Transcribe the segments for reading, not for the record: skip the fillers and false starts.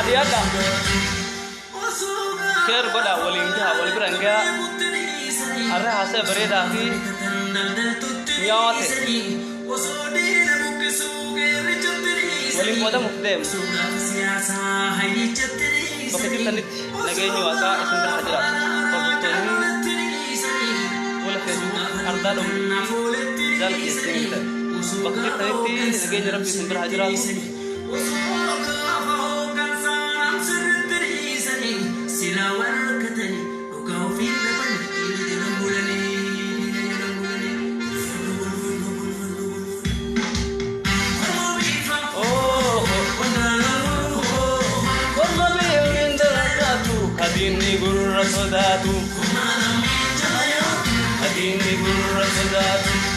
Dia ada. Share pada walimnya, walim berangga. Arah hasil bereda di nyawat. Walim pada mukdem. Begitu tanit lagi nyawata istilah hajar. Perbuatan ini boleh keju arda dom jal istilah. Begitu tanit lagi nyerap istilah hajar. Hadini guru rasodatu, hadini guru rasodatu.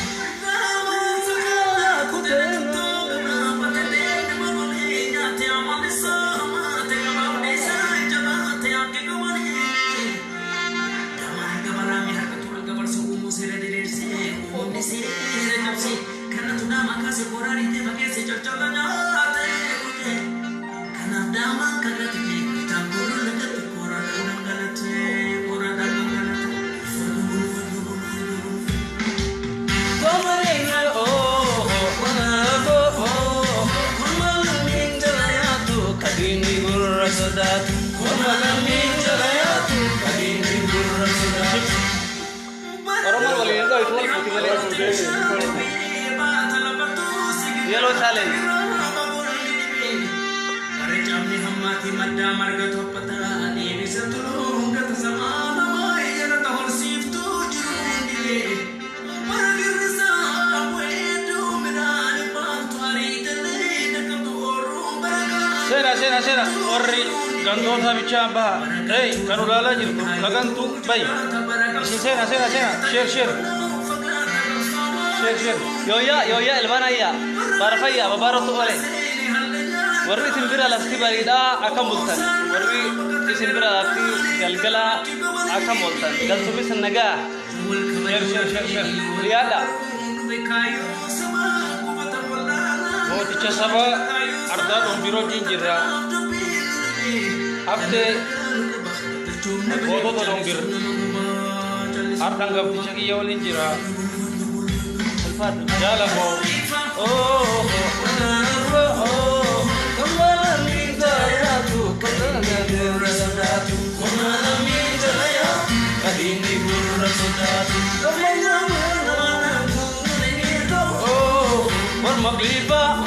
Yellow challenge. Sena. Orri gantung sa bicha bah. Hey, karulala jiru. Lagantu bay. Sena. Share. Yoya elbana ya. Barafaya babaratu ole. Warri timbira lasti barida akam bultan. Warri timbira lasti galgala akam bultan. Gal subi sanaga. Share. Liada. Oh ticha saba arda dombiro jinjira. Afte bodo dombir. Ardanga ticha ki yawlin jira. Jalan oh kemalan kita tu kemalan rasatu kemalan kita ya kadini burasatu kemalan kita oh bermagliba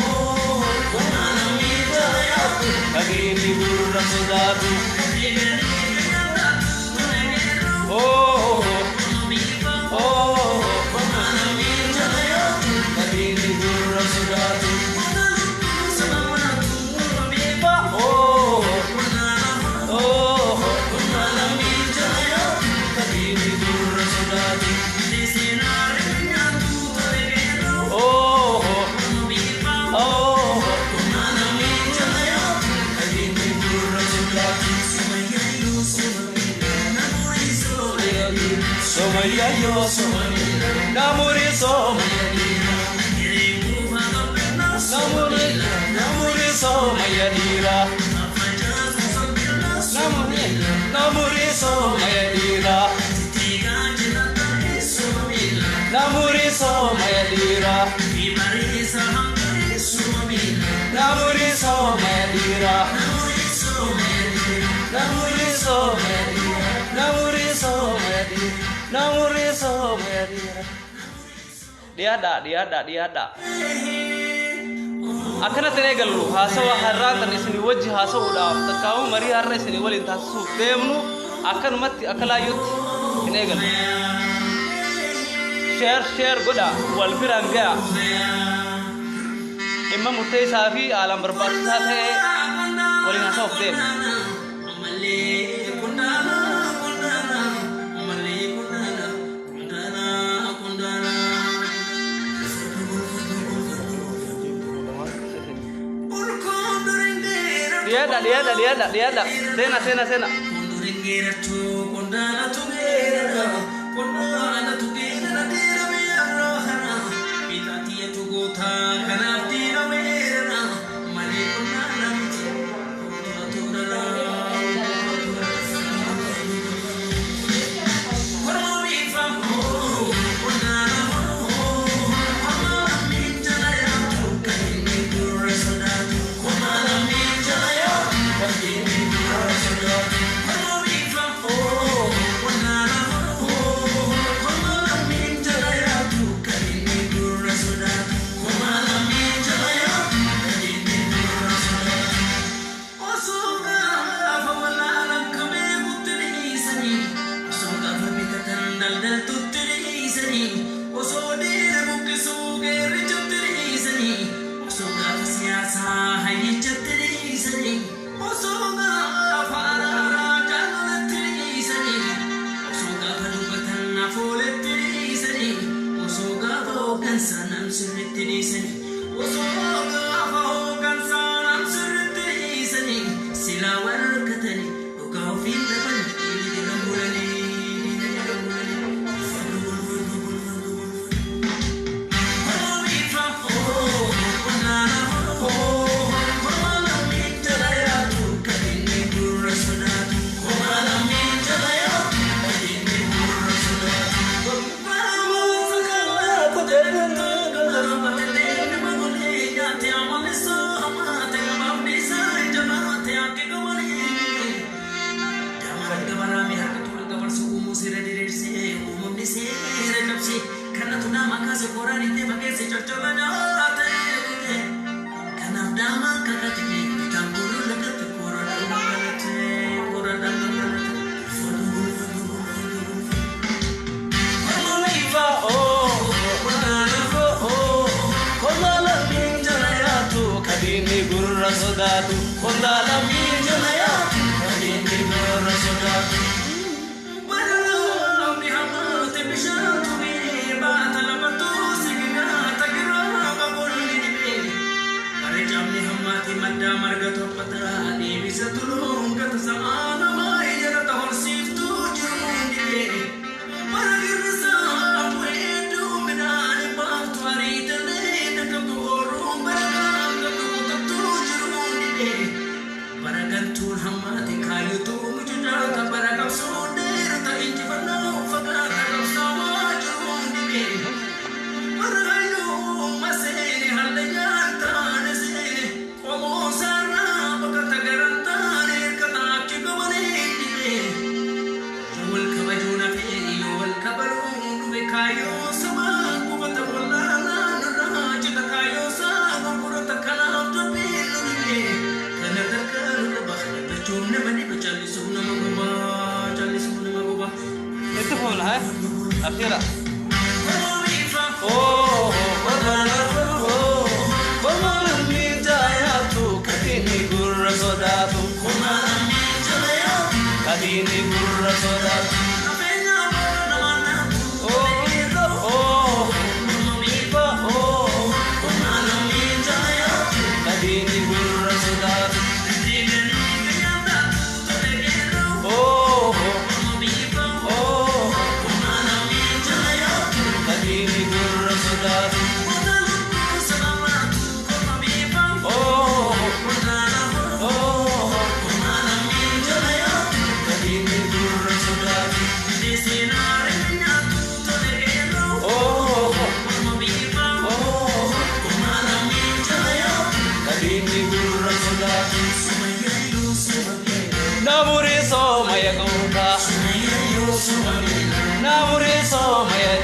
kemalan kita ya kadini burasatu oh Namuri so mayadira namuriso medira namuriso medira namuriso medira namuriso medira diada akana tane galu hasawa haratan isni wajhi hasaw dhaaf takaw mari harra isni wal inta suuf deemnu akan mati akala yut ine galu share goda wal firanga imma mutay safi alam barbat sathe wal hasaw deem Diada. Sena. Sodatu, Kondala Minjaya, Kadini Gurra Sodatu. Baralami Hamate Bishatu me, Batalabatu, Sigina, Tagira, Baboli me. Parijami Hamati Mada Margato Patra, Visatulum, Katasana, Maya, the Horsif to Juni. Maragirza, way to Minani, Batuari, the lane, the Gorum, Baragantul hamati kayu tu mujuna ta baragam sonder ta inji bana fakara kam sama jundi barayu masene halaya ta nese omo sara bakata garanta ne kata ki gomane jul khabajuna fe yul khabaru be kayu sama kubata wallana raj ta kayu sa gurut kalam to be itu bola है अखीरा Kumalan Minjaya tu Kadini Gurra Sodatu Kumalan Minjaya Kadini Gurra Sodatu Oh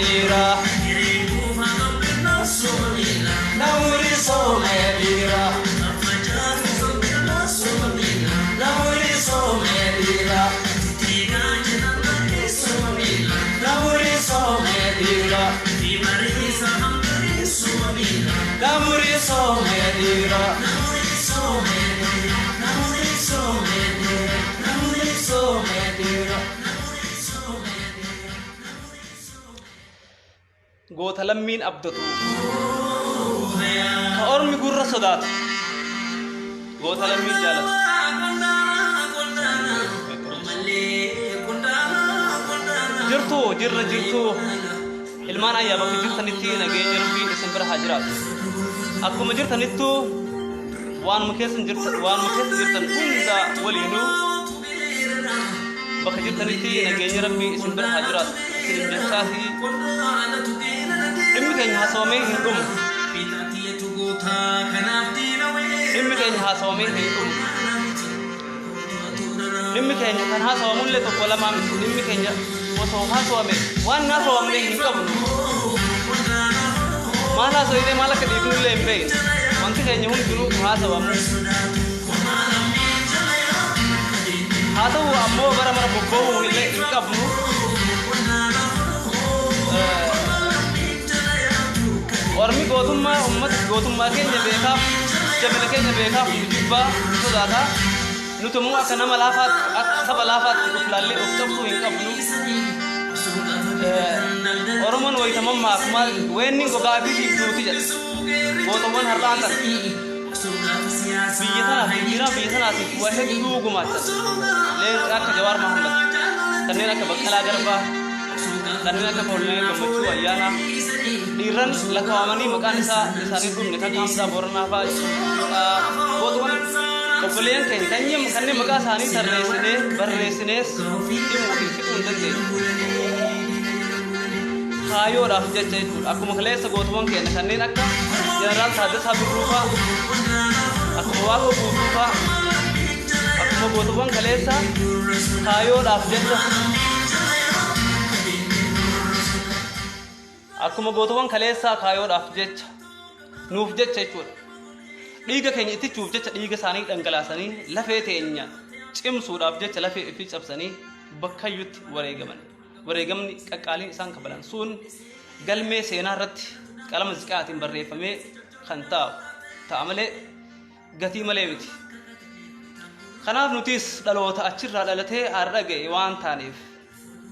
dira Namuri some dira Namuri some dira Namuri some dira Namuri some dira Goota lammiin abdatu ka ormi gurra sodaatu goota lammiin jaalatu jirtu ilmaan ayyaa bakka jirtanitti nageenya rabbiin isin bira haa jiraatu akkuma jirtanittu waanuma keessa jirtan hunda waliinuu bakka jirtanitti nageenya rabbii isin bira haa jiraatu isin jechaati dhimmi keenya haasawamee hin dhumu dhimmi keenya kan haasawamullee tokko lamaa miti dhimmi keenya osoo haasawame waan haasawamne hin qabnu maal haasawine maal akka dhiifnullee hin beekne wanti keenya hundinuu haasawamu haa ta'u ammoo bara mara bobba'uu illee hin qabnu ormi gootummaa ummata gootummaa keenya beekaaf jabina keenya beekaaf jibbaa sodaata nuti immoo akka nama laafaatti akka saba laafaatti of laallee of cabsuu hin qabnu oromoon waytamammaaf maal weenni gogaa fi siiftuuti jedha gootummaan har'aan tan biyya tanaatiif waa hedduu gumaachan leenca akka Jawaar Mahammad kanneen akka Baqqalaa Garbaa kanneen akka Koloneel Gammachuu Ayyaanaa dhiirran lakkaawamanii maqaan isaanii dhumne kan Hamzaa Booranaa fa'aa gootuman obboleen keenya kanneen maqaa isaanii barreessinees dhimuu fi fixuu hin dandeenye kaayoodhaaf jecha jechuudha akkuma kaleessa gootuman keenya kanneen akka Jeneraal Taaddasaa Birruu fa'aa akkuma Waaqoo Guutuu fa'aa akkuma gootuman kaleessa kaayoodhaaf jecha akkuma gootuman kaleessaa kaayoodhaaf jecha nuuf jecha jechuudha dhiiga keenya ittichuuf jecha dhiiga isaanii dhangalaasanii lafee teenya cimsuudhaaf jecha lafee ofii cabsanii bakkayyutti wareegamni qaqqaaliin isaan kabalan sun galmee seenaa irratti qalama ziqaatiin barreeffamee kan ta'a malee gatii malee miti kanaaf nutis dhaloota achirraa dhalatee har'a ga'e waan taaneef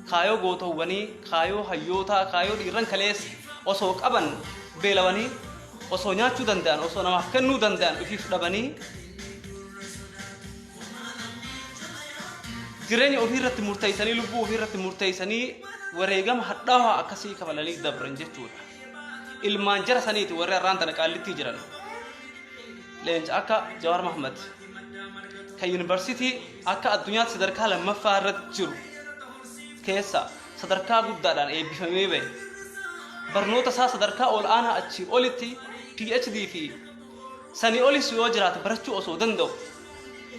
kaayoo gootowwanii kaayoo hayyootaa kaayoo dhiirran kaleessa osoo qaban beelawanii osoo nyaachuu danda'an osoo namaaf kennuu danda'an ofiif dhabanii jireenya ofiirratti murteessanii lubbuu ofiirratti murteessanii wareegama hadhaawaa akkasii kabalanii dabran jechuudha ilmaan jara saniiti warri har'aan tana qaallittii jiran leenca akka Jawaar Mahammad kan yuunivarsiitii akka addunyaatti sadarkaa lammaffaa irratti jiru keessa sadarkaa guddaadhaan eebbifamee bahe barnoota isaa sadarkaa ol aanaa achii olitti PhD fi sanii olis yoo jiraate barachuu osoo danda'u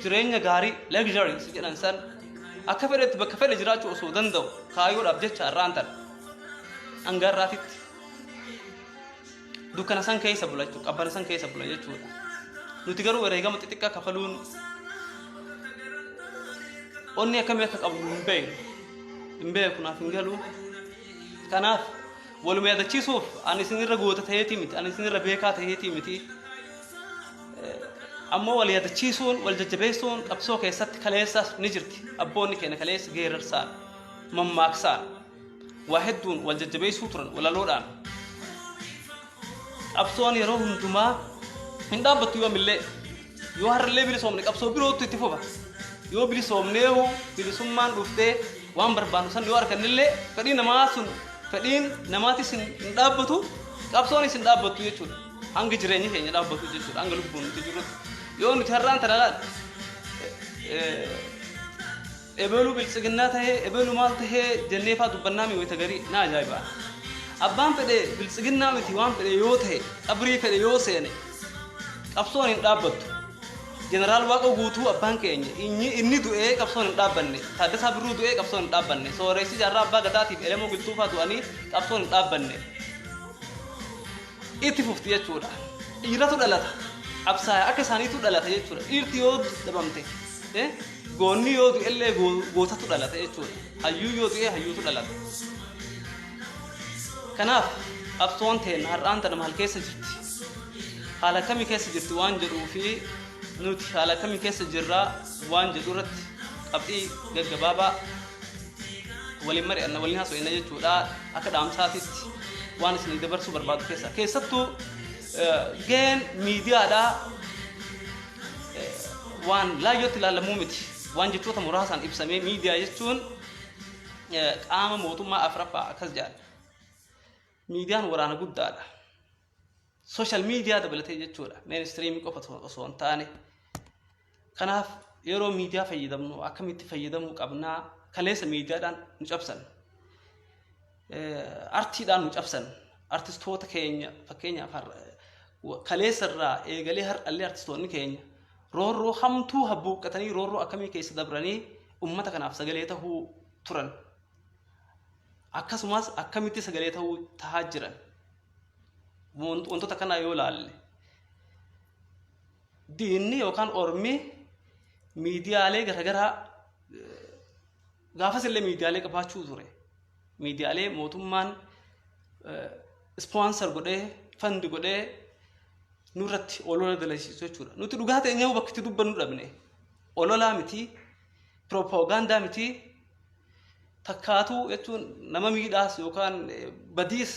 jireenya gaarii luxury jedhan san akka fedhetti bakka fedhe jiraachuu osoo danda'u kaayoodhaaf jecha har'aan tan hangarraatitti dukkana san keessa bulachuu qabbana san keessa bula jechuudha nuti garuu wareegama xixiqqaa kafaluun onni akkamii akka qabu hin beeku naaf hin galu kanaaf waluma yaadachiisuuf ani isinirra goota ta'eetii miti ani isinirra beekaa ta'eetii miti ammoo wal yaadachiisuun wal jajjabeessuun qabsoo keessatti kaleessas ni jirti abboonni keenya kaleessa geerarsaan mammaaksaan waa hedduun wal jajjabeessuu turan walaloodhaan qabsoon yeroo hundumaa hin dhaabbattu yoomillee yoo har'allee bilisoomne qabsoo birootu itti fufa yoo bilisoomneehu bilisummaan dhuftee waan barbaannu san yoo argannillee fedhiin namaatis hin dhaabbatu qabsoonis hin dhaabbattu jechuudha hanga jireenyi keenya dhaabbatu jechuudha hanga lubbuun nuti jirrutti yoo nuti har'aan talalaan ebelu biltsiginnaa tahee ebelu maal tahee jenneefaa dubbannaa mi wayita garii na ajaa'ibaa abbaan fedhe biltsiginnaa miti waan fedhe yoo tahe qabrii fedhe yoo seene qabsoon hin dhaabbattu jeneraal waaqa guutuu abbaan keenya inni du'ee qabsoon hin dhaabbanne Taaddasaa Birruu du'ee qabsoon hin dhaabbanne sooressi jaarraa abbaa gadaatiif elemoo giltuufaa du'anii qabsoon hin dhaabbanne itti fufti jechuudha dhiiratu dhalata absaaya akka isaaniitu dhalata jechuudha dhiirti yoo dhabamte goonni yoo du'ellee gootatu dhalata jechuudha hayyuu yoo du'e hayyuutu dhalata kanaaf qabsoon teenya har'aan tana maal keessa jirti haala kamii keessa jirti waan jedhuu fi nuti haala kamii keessa jirraa waan jedhu irratti qabxii gaggabaabaa waliin mari'anna waliin haasofna jechuudha akka dhaamsaatitti waan isin dabarsuu barbaadu keessattuu ga'een miidiyaadha waan laayyootti ilaalamuu miti waan jechoota muraasaan ibsamee miidiyaa jechuun qaama mootummaa afraffaa akkas jedhan miidiyaan waraana guddaadha social media dabalatee jechuudha mainstream qofa osoo hin taane kanaaf yeroo miidiyaa fayyadamnu akkamitti fayyadamuu qabnaa kaleessa miidiyaadhaan nu cabsan artiidhaan nu cabsan artistoota keenya fakkeenyaaf kaleessa irraa eegalee har'allee artistoonni keenya roorroo hamtuu habbuuqqatanii roorroo akkamii keessa dabranii ummata kanaaf sagalee tahuu turan akkasumas akkamitti sagalee tahuu tahaa jiran wantoota kana yoo laalle diinni yookaan ormi miidiyaalee garagaraa gaafas illee miidiyaalee qabaachuu ture miidiyaalee mootummaan sponsor godhee fandi godhee nurratti olola dalasiisu jechuudha nuti dhugaa ta'e nyaa'u bakka itti dubbannu dhabne ololaa miti propaganda miti takkaatuu jechuun nama miidhaas yookaan badiis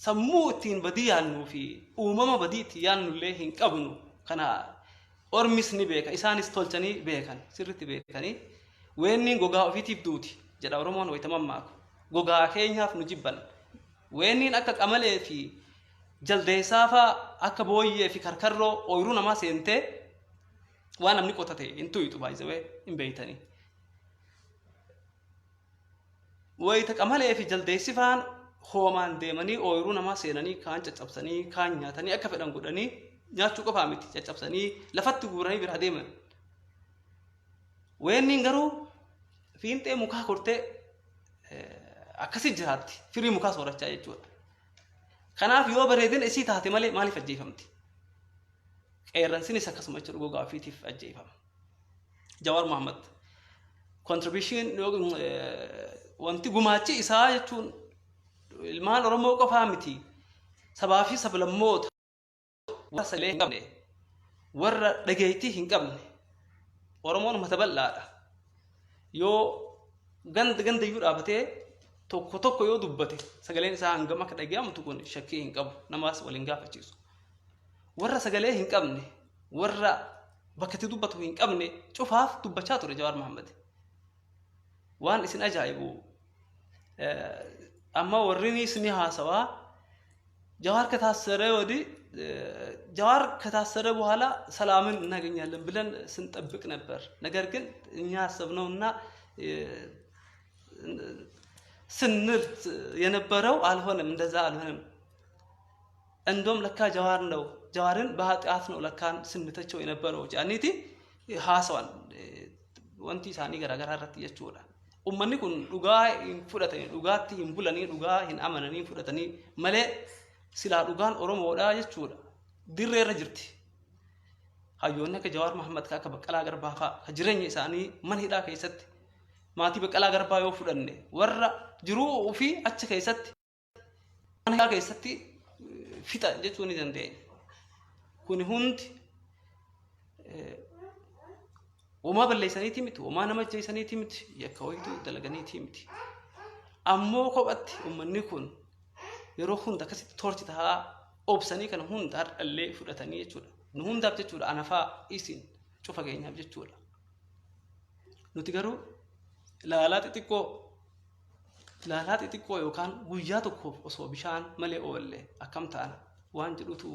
sammuu ittiin badii yaannuu fi uumama badii itti yaannullee hin qabnu kana ormis ni beeka isaanis tolchanii beekan sirritti beekanii weenniin gogaa ofiitiif duuti jedha Oromoon waytamammaako gogaa keenyaaf nu jibban weenniin akka qamalee fi jaldeessaafa akka booyyee fi karkarroo ooyiruu namaa seentee waan namni qotate hin tuyxu baay'isawee hin beeytanii wayita qamalee fi jaldeessifaan hoomaan deemanii ooyiruu namaa seenanii kaan caccabsanii kaan nyaatanii akka fedhan godhanii nyaachuu qofaa miti caccabsanii lafatti guuranii bira deeman weenniin garuu fiinxee mukaa kortee akkasii jiraatti firii mukaa soorachaa jechuudha kanaaf yoo bareedin isii taate malee maaliif ajjeefamti qeerransinis akkasuma jechuudha gogaa ofiitiif ajjeefama Jawaar Mohammad contribution wanti gumaachi isaa jechuun ilmaan Oromoo qofaa miti sabaa fi sablammoota warra salee hin qabne warra dhageettii hin qabne Oromoon mata bal'aadha yoo ganda iyyuu dhaabatee tokko yoo dubbate sagaleen isaa hangam akka dhaga'amtu kun shakkii hin qabu namaas waliin gaafachiisu warra sagalee hin qabne warra bakka itti dubbatu hin qabne cufaaf dubbachaa ture Jawaar Mohammad waan isin ajaa'ibu amma warrinis ni haasawaa Jawaar ከታሰረ ወዲህ ጃዋር ከታሰረ በኋላ ሰላምን እናገኛለን ብለን ስንጠብቅ ነበር ነገር ግን እኛ አሰብነውና ስንል የነበረው አልሆነም እንደዛ አልሆነም እንደውም ለካ ጃዋር ነው ጃዋርን በኃጢአት ነው ለካን ስንተቸው የነበረው ጃኒቲ haasawaan wanti isaanii garaagaraa irratti jechuudha. Uummanni kun dhugaa hin fudhatanii, dhugaatti hin bulanii, dhugaa hin amananii fudhatanii malee silaa dhugaan Oromoodhaa jechuudha. Dirree irra jirti. Hayyoonni akka Jawaar Mohammad akka Baqqalaa Garbaa fa'aa ka jireenya isaanii mana hidhaa keessatti maatii Baqqalaa Garbaa yoo fudhanne warra jiruu ofii achi keessatti mana hidhaa keessatti fixa jechuu ni dandeenya. Kun hundi وما بالليساني تيمتي وما نمت جيساني تيمتي يكويتو دلغاني تيمتي أمو قبت ومن يكون يروحون دكاسي تورتي تها أوبساني كان هون دار اللي فرتاني يجول نهون داب تجول أنا فا إيسين شوفا جينا بجول نتيجرو لا تتكو يوكان وياتو كوف أصو بشان ملي أولي أكم تانا وان جلوتو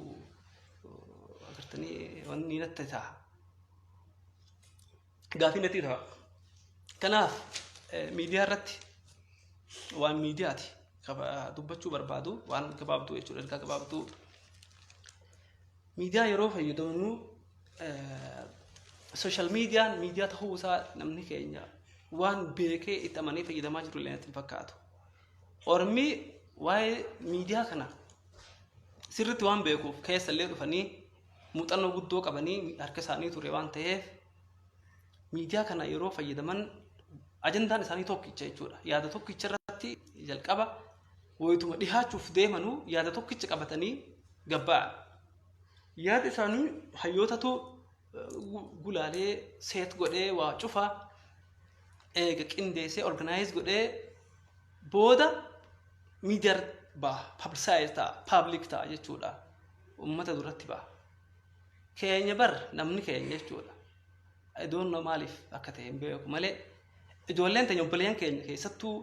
أغرتني واني نتتاها قافي نتيجة كناف ميديا رتي وان ميدياتي كبا دبتشو بربادو وان كبابتو يجول الكا كبابتو miidiyaa yeroo fayyadamnu social media ta'uu isaa namni keenya waan beekee itti amanee fayyadamaa jiru illee natti fakkaatu. Ormi waa'ee miidiyaa kana sirriitti waan beekuuf keessa illee dhufanii muuxannoo guddoo qabanii harka isaanii ture waan ta'eef miidiyaa kana yeroo fayyadaman ajandaan isaanii tokkicha jechuudha. Yaada tokkicha irratti jalqaba wayituma dhihaachuuf deemanuu yaada tokkicha qabatanii gabba'an. Yaada isaanii hayyootatu gulaalee seet godhee waa cufaa eega qindeessee organize godhee booda miidiyaa ba'a publicize ta'a public ta'a jechuudha. Uummata duratti ba'a. Keenya bar namni keenya jechuudha. I don't know maaliif akka ta'e hin beeku malee ijoolleen teenya obboleeyyan keenya keessattuu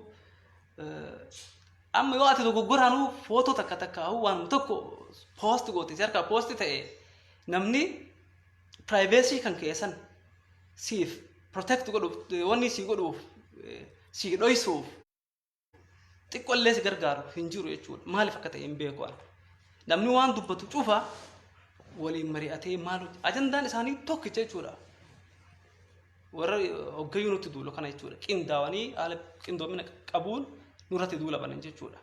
amma yoo ati dogoggoraanuu footoo takka takkaa'u waan tokko post goote si harkaa post ta'e namni privacy kan keessan siif protect godhuuf wanni si godhuuf si dhoysuuf xiqqollee si gargaaru hin jiru jechuudha. Maaliif akka ta'e hin beeku namni waan dubbatu cufa waliin mari'atee maal ajandaan isaanii tokkicha jechuudha. Warra hoggayyuu nutti duulu kana jechuudha. Qindaawanii haala qindoomina qabuun nurratti duula banan jechuudha.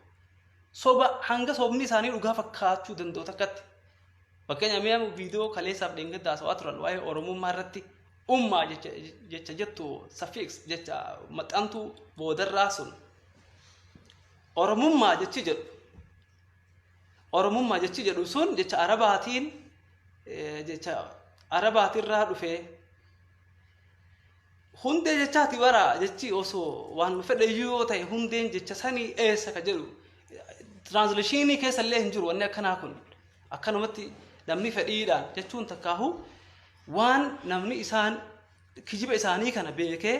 Soba hanga sobni isaanii dhugaa fakkaachuu danda'u takkatti. Fakkeenya mi'a viidiyoo kaleessaaf dheengaddaa haasawaa turan waa'ee Oromummaa irratti ummaa jecha jettu suffix jecha maxxantuu boodarraa sun Oromummaa jechi jedhu. Oromummaa jechi jedhu sun jecha Arabaatirraa dhufee hundee jechaati bara jechi osoo waan fedhe yoo ta'e hundeen jecha sanii eessa ka jedhu translationii keessa illee hin jiru wanni akkanaa kun akkanumatti namni fedhiidhaan jechuun takkaahu waan namni isaan kijiba isaanii kana beekee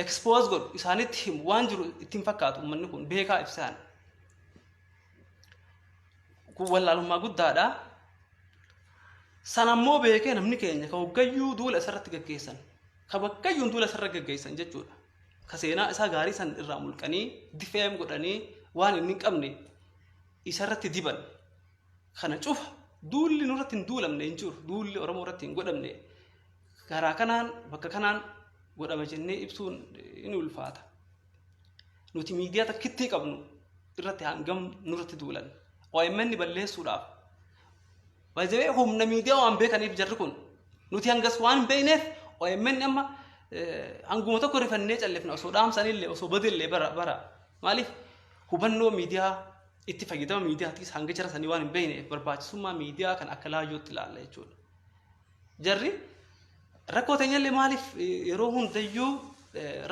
expose godhu isaanitti himu waan jiru ittiin fakkaatu uummanni kun beekaa ibsaan kun wallaalummaa guddaadha. Sanammoo beekee namni keenya ka hoggayyuu duula isarratti gaggeessan ka bakkayyuun duula isarra gaggeessan jechuudha. Ka seenaa isaa gaarii san irraa mulqanii difeem godhanii waan inni hin qabne isarratti diban kana cufa duulli nurratti hin duulamne hin jiru. Duulli Oromoo irratti hin godhamne karaa kanaan bakka kanaan godhama jennee ibsuun ni ulfaata. Nuti miidiyaa takkittii qabnu irratti hangam nurratti duulan OMN balleessuudhaaf wajjibee humna miidiyaa waan beekaniif jarri kun nuti hangas waan beekneef OMN amma hanguma tokko rifannee callifna osoo dhaamsanillee osoo badillee bara maaliif hubannoo miidiyaa itti fayyadama miidiyaatiis hanga jara sanii waan hin beekneef barbaachisummaa miidiyaa kan akka laayyootti ilaalla jechuudha. Jarri rakkoo teenyallee maaliif yeroo hundayyuu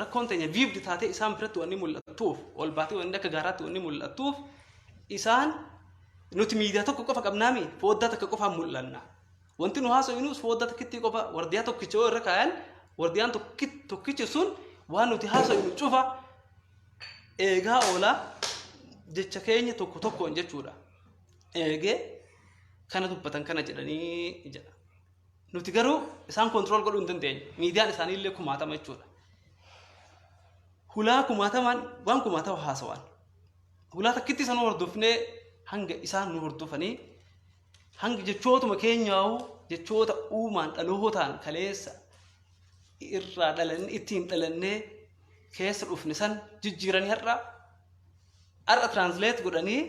rakkoon teenya viibdi taatee isaan biratti wanni mul'attuuf ol baatee wanni akka gaaraatti wanni mul'attuuf isaan nuti miidiyaa tokko qofa qabnaami fooddaa takka qofaan mul'anna. Wanti nu haasofnus fooddaa takkitti qofa wardiyaa tokkicha irra kaayan wardiyaan tokkichi sun waan nuti haasofnu cufa eegaa oolaa jecha keenya tokko tokkoon jechuudha. Eegee kana dubbatan kana jedhanii jedha. Nuti garuu isaan kontrol godhuu hin dandeenyu. Miidiyaan isaaniillee kumaatama jechuudha. Hulaa kumaatamaan waan kumaatama haasawaan. Hulaa takkitti isaan hordofnee hanga isaan nu hordofanii hanga jechootuma keenyaa'u jechoota uumaan dhalootaan kaleessa irraa dhalannee ittiin dhalannee keessa dhufne san jijjiiranii har'a translate godhanii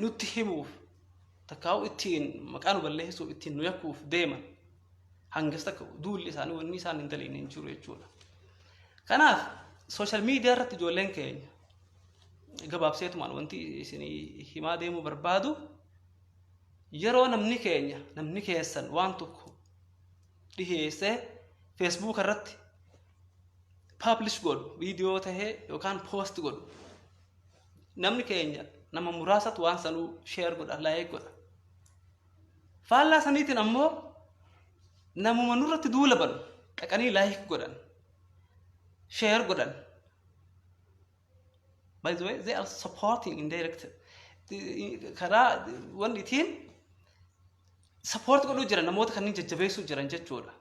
nutti himuuf takkaa'u ittiin maqaa nu balleessuuf ittiin nu yakkuuf deeman hangas takka duulli isaanii wanni isaan hin daliin hin jiru jechuudha. Kanaaf social media irratti ijoolleen keenya gabaabseetumaan wanti isinii himaa deemuu barbaadu yeroo namni keessan waan tokko dhiheessee Facebook irratti publish godhu viidiyoo tahee yookaan post godhu namni keenya nama muraasatu waan sanuu share godha like godha. Faallaa saniitiin ammoo namuma nurratti duula banu dhaqanii like godhan share godhan. By the way, they are supporting indirect. Karaa wanni ittiin support godhuu jiran namoota kanneen jajjabeessuu jiran jechuudha.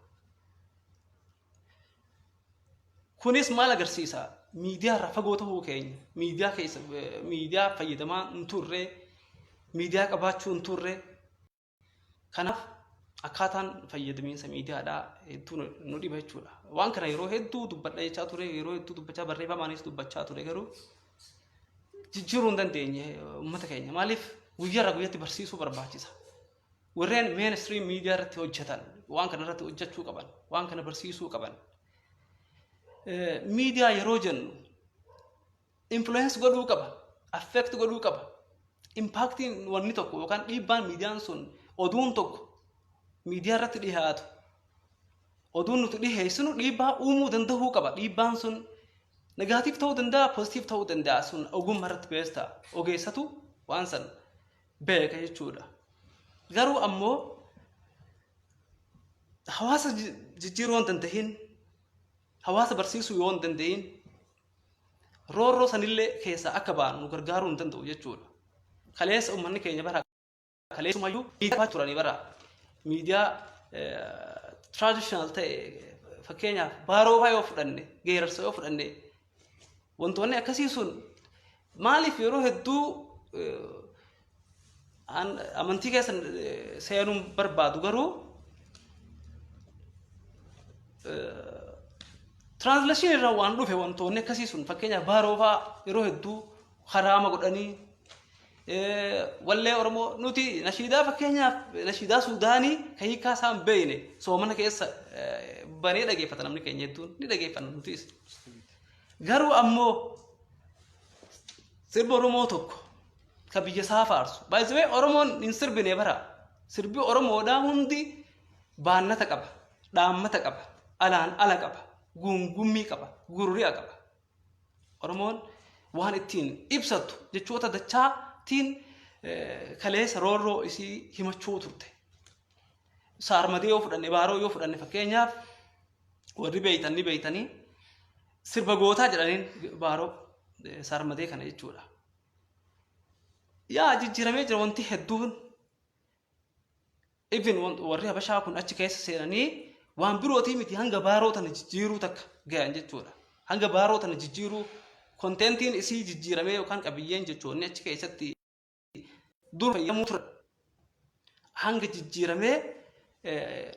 Kunis maal agarsiisa? Miidiyaa irraa fagoo ta'uu keenya, miidiyaa fayyadamaa hin turre, miidiyaa qabaachuun turre kanaaf akkaataan fayyadamiinsa miidiyaadhaa hedduu nu dhiba jechuudha. Waan kana yeroo hedduu dubbadha jechaa ture, yeroo hedduu dubbachaa barreeffamaanis dubbachaa ture garuu jijjiiruu hin dandeenye uummata keenya. Maaliif guyyaarraa guyyaatti barsiisuu barbaachisa. Warreen mainstream miidiyaa irratti hojjetan waan kana irratti hojjechuu qaban, waan kana barsiisuu qaban. Miidiyaa yeroo jennu influence godhuu qaba, affect godhuu qaba. Impactiin wanni tokko yookaan dhiibbaan miidiyaan sun oduun tokko miidiyaa irratti dhiyaatu oduun nuti dhiyeessinu dhiibbaa uumuu danda'uu qaba. Dhiibbaan sun negatiif ta'uu danda'a, positif ta'uu danda'a. Sun ogummaa irratti beesta ogeessatu waan san beeka jechuudha. Garuu ammoo hawaasa jijjiiruu hin danda'in, hawaasa barsiisuu yoo hin danda'in roorroo sanillee keessaa akka baanu nu gargaaruu hin danda'u jechuudha. Kaleessa uummanni keenya bara kaleessumayyuu miidiyaa turanii bara miidiyaa traditional ta'e fakkeenyaaf baaroo yoo fudhanne geerarsa yoo fudhanne wantoonni akkasii sun maaliif yeroo hedduu amantii keessa seenuun barbaadu garuu translation irraa waan dhufe wantoonni akkasii sun fakkeenyaaf baaroo yeroo hedduu haraama godhanii wallee Oromoo nuti nashiidaa fakkeenyaaf nashiidaa Suudaanii kan hiikaa isaan beeyne soomana keessa banee dhageeffata namni keenya hedduun ni dhageeffanna nutis. Garuu ammoo sirba Oromoo tokko ka biyya isaa faarsu baay'ee Oromoon hin sirbine bara sirbi Oromoodhaa hundi baannata qaba, dhaammata qaba, alaan ala qaba, gungummii qaba, gurri'a qaba. Oromoon waan ittiin ibsatu jechoota dachaatiin kaleessa roorroo isii himachuu turte. Saarmadee yoo fudhanne baaroo yoo fudhanne fakkeenyaaf warri beeytanii beeytanii sirba gootaa jedhaniin baaroo saarmadee kana jechuudha. Yaa jijjiiramee jira wanti hedduun even warri Habashaa kun achi keessa seenanii waan birootii miti hanga baaroo tana jijjiiruu takka gahan jechuudha. Hanga baaroo tana jijjiiruu kontentiin isii jijjiiramee yookaan qabiyyeen jechoonni achi keessatti dur fayyamuu ture. Hanga jijjiiramee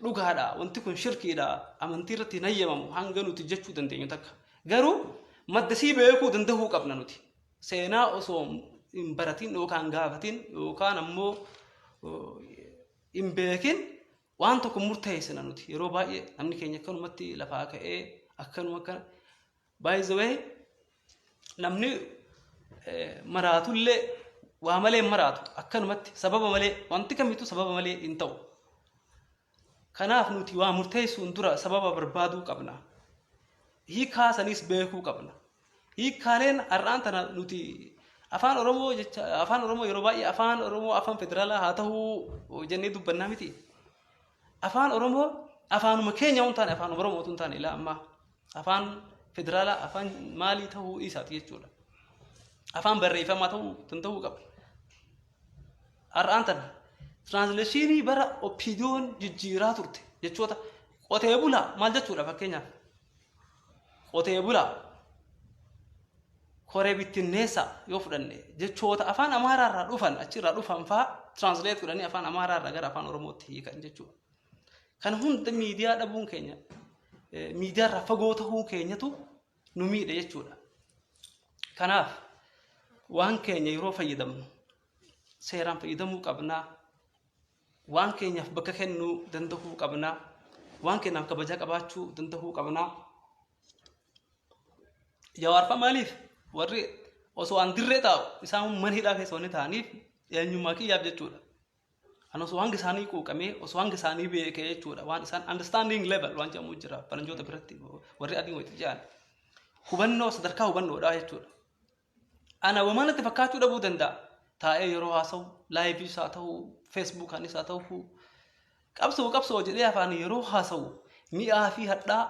dhugaadha wanti kun shirkiidha amantii irratti hin hayyamamu hanga nuti jechuu dandeenyu takka. Garuu maddasii beekuu danda'uu qabna nuti. Seenaa osoo hin baratin yookaan gaafatin yookaan ammoo hin beekin waan tokko murteessina nuti. Yeroo baay'ee namni keenya akkanumatti lafaa ka'ee akkanuma akkana by the way namni maraatullee waa malee maraatu akkanumatti sababa malee wanti kamittuu sababa malee hin ta'u. Kanaaf nuti waa murteessuun dura sababa barbaaduu qabna. Hiikaa sanis beekuu qabna. Hiikaaleen har'aan tana nuti afaan Oromoo jecha afaan Oromoo yeroo baay'ee afaan Oromoo afaan federaalaa haa ta'uu jennee dubbannaa miti. Afaan Oromoo afaanuma keenya hin taane afaan Oromoo hin taane ilaa amma afaan federaalaa afaan maalii ta'uu isaati jechuudha. Afaan barreeffamaa ta'uu qaba. Har'aan tana translationii bara opinion jijjiiraa turte jechoota qotee bulaa maal jechuudha fakkeenyaaf qotee bulaa koree bittinneessa yoo fudhanne jechoota afaan Amaaraarraa dhufan achirraa dhufan fa'aa translate godhanii afaan Amaaraarraa gara afaan Oromootti hiikan jechuudha. Kan hunda miidiyaa dhabuun keenya miidiyaarraa fagoo ta'uu keenyatu nu miidha jechuudha. Kanaaf waan keenya yeroo fayyadamnu seeraan fayyadamuu qabnaa. Waan keenyaaf bakka kennuu danda'uu qabnaa. Waan keenyaaf kabajaa qabaachuu danda'uu qabnaa. Jawaarfa maaliif warri osoo an dirree taa'u isaan mana hidhaa keessa wanni ta'aniif eenyummaa kiyyaaf jechuudha. An osoo hanga isaanii quuqamee osoo hanga isaanii beekee jechuudha. Waan isaan understanding level waan jedhamu jira faranjoota biratti warri adiin wayita jedhan hubannoo sadarkaa hubannoodhaa jechuudha. Ana wamanatti fakkaachuu dhabuu danda'a. Taa'ee yeroo haasa'u laayiviis haa ta'u feesbuukaanis haa ta'u qabsoo jedhee afaan yeroo haasa'u mi'aa fi hadhaa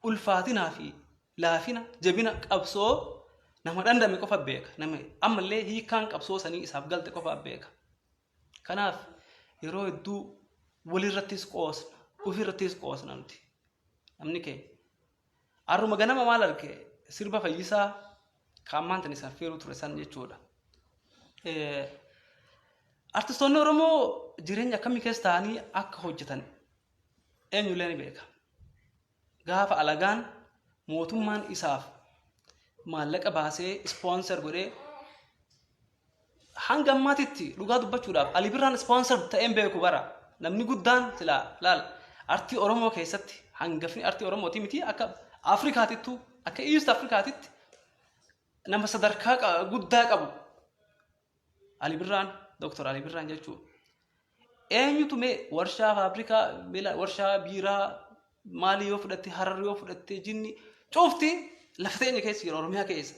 ulfaatinaa fi laafina jabina qabsoo nama dhandhame qofa beeka. Nama ammallee hiikaan qabsoo sanii isaaf galte qofa beeka. Kanaaf yeroo hedduu walirrattis qoosna ofirrattis qoosna nuti namni keenya. Har'uma ganama maal arge sirba Fayyisaa kaammaan tan isaan feeruu ture san jechuudha. artistoonni Oromoo jireenya akkamii keessa ta'anii akka hojjetan eenyullee ni beeka. Gaafa alagaan mootummaan isaaf maallaqa baasee sponsor godhee hanga ammaatitti dhugaa dubbachuudhaaf Ali Birraan sponsor ta'een beeku bara namni guddaan sila laal artii Oromoo keessatti hangafni artii Oromooti miti akka Afrikaatittu akka East Afrikaatitti nama sadarkaa guddaa qabu Ali Birraan Dr. Ali Birraan jechuudha. Eenyutu mee warshaa faabrikaa warshaa biiraa maalii yoo fudhatte Harar yoo fudhatte Jinni cufti lafa teenya keessa yeroo Oromiyaa keessa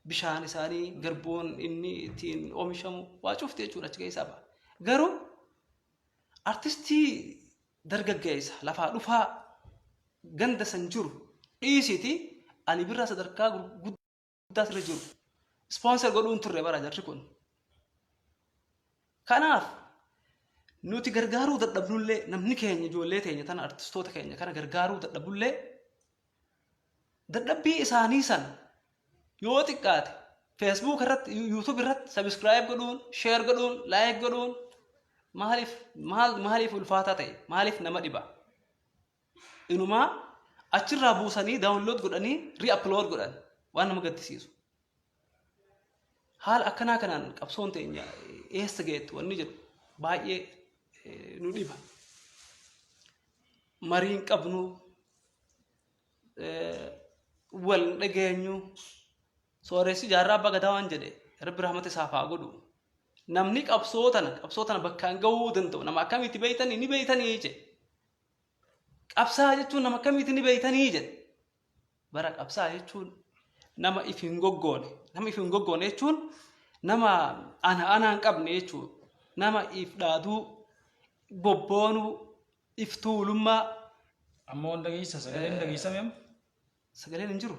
bishaan isaanii garbuun inni ittiin oomishamu waa cufti jechuudha achi keessaa ba'a. Garuu artistii dargaggeessa lafaa dhufaa ganda san jiru dhiisiti Ali Birraa sadarkaa guddaa irra jiru sponsor godhuun turre bara jarri kun. Kanaaf nuti gargaaruu dadhabnullee namni keenya ijoollee teenya tana artistoota keenya kana gargaaruu dadhabnullee dadhabbii isaanii san yoo xiqqaate Facebook irratti YouTube irratti subscribe godhuun share godhuun like godhuun maaliif ulfaataa ta'e maaliif nama dhiba inumaa achirraa buusanii download godhanii re-upload godhan waan nama gaddisiisu haala akkanaa kanaan qabsoon teenya eessa geettu wanni jedhu baay'ee nu dhiba mariin qabnu wal dhageenyu sooressi jaarraa abbaa gadaa waan jedhe rabbi rahmata isaaf haa godhu namni qabsootana bakkaan gahuu danda'u nama akkamitti beeytanii ni beeytanii jedhe qabsaa jechuun nama akkamitti ni beeytanii jedhe bara qabsaa jechuun nama if hin goggoone jechuun nama ana hin qabne jechuudha nama if dhaaduu bobboonuu if tuulummaa ammoo dhageessa sagaleen dhageessameem sagaleen hin jiru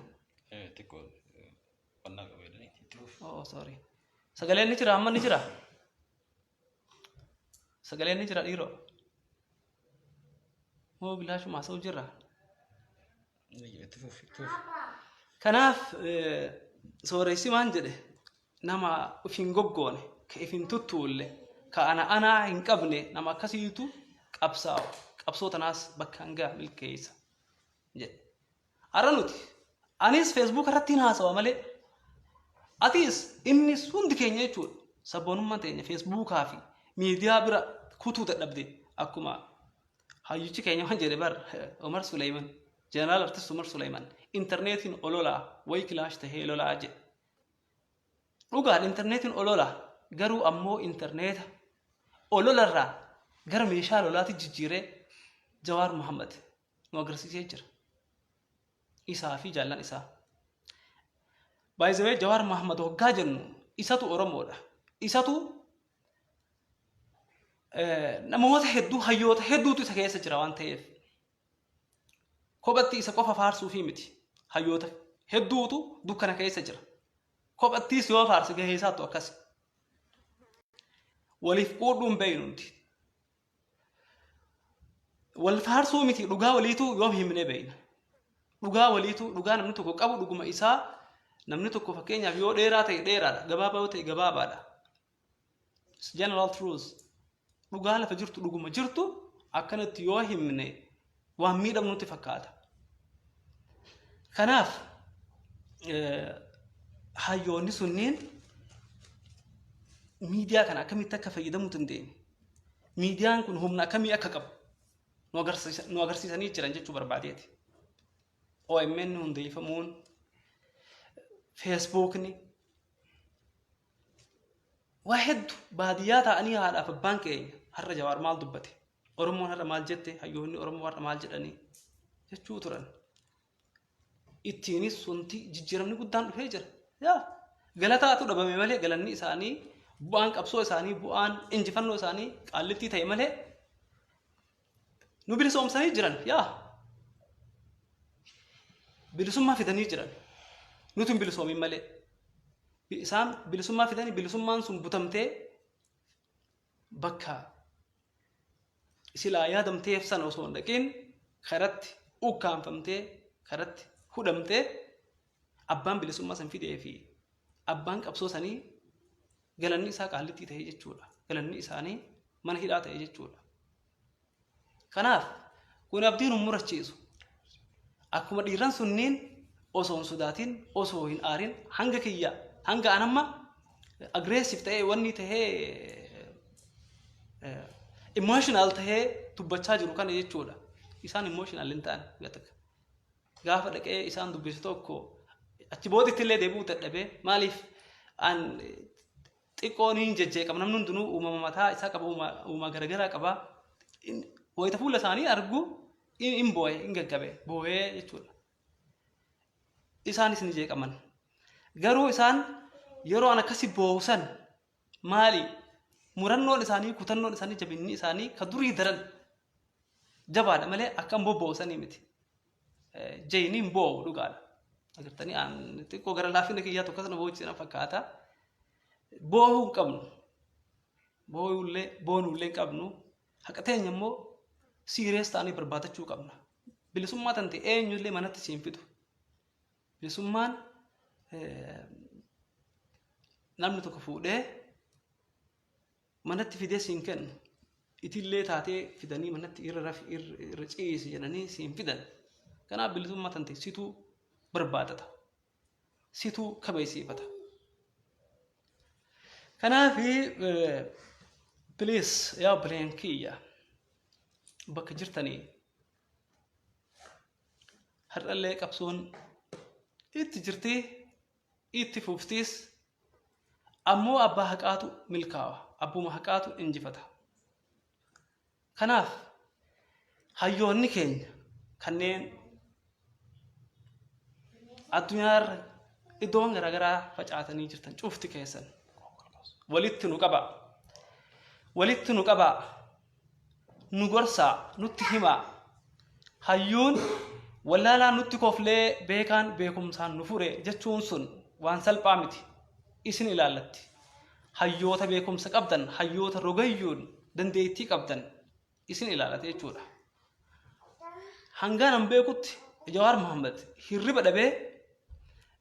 xiqqoo qonnaa qabeedanii oh sorry sagaleen ni jira amma ni jira sagaleen ni jira dhiiroo moo bilaashuma asoo jira kanaaf sooressi maan jedhe nama if hin goggoone ka if hin tuttuulle ka ana hin qabne nama akkasiitu qabsoo tanaas bakka hanga milkeessa jedhe har'a nuti anis Facebook irratti haasawa malee atis inni hundi keenya jechuudha sabboonummaan teenya Facebookaa fi miidiyaa bira kutuu dadhabde akkuma hayyuchi keenya waan jedhe bar Omar Sulaiman General Artist Omar Sulaiman internetiin ololaa way kilaash tahee lolaa jedhe dhugaan internetiin ololaa garuu ammoo interneeta ololarraa gara meeshaa lolaatti jijjiiree Jawaar Muhammad nu agarsiisee jira isaa fi jaallan isaa by the way Jawaar Muhammad hoggaa jennu isatu Oromoodha isatu namoota hedduu hayyoota hedduutu isa keessa jira waan ta'eef kophatti isa qofa faarsuu fi miti hayyoota hedduutu dukkana keessa jira kophattiis yoo faarsi gahee isaatu akkas waliif quudhuun beeynuuti wal faarsuu miti dhugaa waliitu yoom himnee beeyna dhugaa namni tokko qabu dhuguma isaa namni tokko fakkeenyaaf yoo dheeraa ta'e dheeraadha gabaabaa yoo ta'e gabaabaadha general truth dhugaa lafa jirtu dhuguma jirtu akkanatti yoo himne waan miidhamnutti fakkaata kanaaf hayyoonni sunniin miidiyaa kana akkamitti akka fayyadamuu dandeenye miidiyaan kun humna akkamii akka qabu nu agarsiisanii jiran jechuu barbaadeeti OMN hundeeffamuun Facebookni waa hedduu baadiyyaa ta'anii haadhaaf abbaan keenya har'a Jawaar maal dubbate Oromoon har'a maal jette hayyoonni Oromoo har'a maal jedhanii jechuu turan ittiinis sunti jijjiiramni guddaan dhufee jira yaa galataatu dhabame malee galanni isaanii bu'aan qabsoo isaanii bu'aan injifannoo isaanii qaallittii ta'e malee nu bilisoomsanii jiran yaa bilisummaa fidanii jiran nuti hin bilisoomin malee isaan bilisummaa fidanii bilisummaan sun butamtee bakka silaa yaadamteef sana osoo hin dhaqiin karatti ukkaanfamtee karatti hudhamtee abbaan bilisummaa san fidee fi abbaan qabsoo sanii galanni isaa qaallittii ta'e jechuudha. galanni isaanii mana hidhaa ta'e jechuudha. Kanaaf kun abdiin murachiisu akkuma dhiiran sunniin osoo hin sodaatin osoo hin aarin hanga kiyya hanga anamma aggressive ta'e wanni ta'ee emotional ta'ee dubbachaa jiru kana jechuudha. Isaan emotional hin ta'an gaafa dhaqee isaan dubbisu tokko achi booditti illee deebi'uu dadhabee maaliif an xiqqoon hin jejjeeqam namni hundinuu uumama mataa isaa qaba uumama garagaraa qaba wayita fuula isaanii argu in boo'ee in gaggabe boo'ee jechuudha. Isaanis ni jeeqaman garuu isaan yeroo an akkasi boo'usan maali murannoon isaanii kutannoon isaanii jabinni isaanii ka durii daran jabaadha malee akkam boo'usanii miti. Jayiniin boo'u dhugaadha. Agartanii an xiqqoo gara laafina kiyyaa tokko sana boo'uutti na fakkaata. Boo'uu hin qabnu. Boo'uullee hin qabnu. Haqa teenya immoo serious ta'anii barbaadachuu qabna. Bilisummaa tante eenyullee manatti siin fidu. Bilisummaan namni tokko fuudhee manatti fidee siin kennu. Itillee taatee fidanii manatti irra ciisi jedhanii siin fidan. Kanaaf bilisummaa tante situu barbaadata. Situu kabeessiifata. Kanaaf please yaa obboleen kiyya bakka jirtanii har'allee qabsoon itti jirtii itti fuftiis ammoo abbaa haqaatu milkaawa abbuma haqaatu injifata. Kanaaf hayyoonni keenya kanneen addunyaarra iddoon garaagaraa facaatanii jirtan cufti keessan walitti nu qaba nu gorsaa nutti himaa hayyuun wallaalaa nutti koflee beekaan beekumsaan nu fure jechuun sun waan salphaa miti isin ilaallatti. Hayyoota beekumsa qabdan hayyoota rogayyuun dandeettii qabdan isin ilaallate jechuudha. Hangaan an beekutti Jawaar Mohaammed hirriba dhabee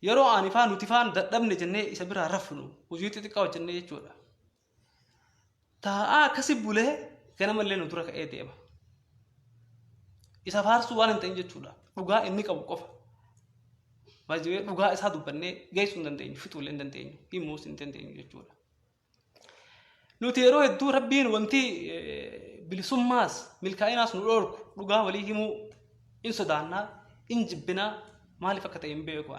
yeroo ani faan nuti faan dadhabne jennee isa biraa rafnu hojii xixiqqaa hojjennee jechuudha. Taa'aa akkasi bulee ganamallee nu dura ka'ee deema. Isa faarsuu waan hin ta'in jechuudha. Dhugaa inni qabu qofa. Baay'ee dhugaa isaa dubbannee geessuu hin dandeenyu, fixuullee hin dandeenyu, himuus hin dandeenyu jechuudha. Nuti yeroo hedduu rabbiin wanti bilisummaas milkaa'inaas nu dhorku dhugaa walii himuu in sodaannaa in jibbinaa maaliif akka ta'e hin beeku.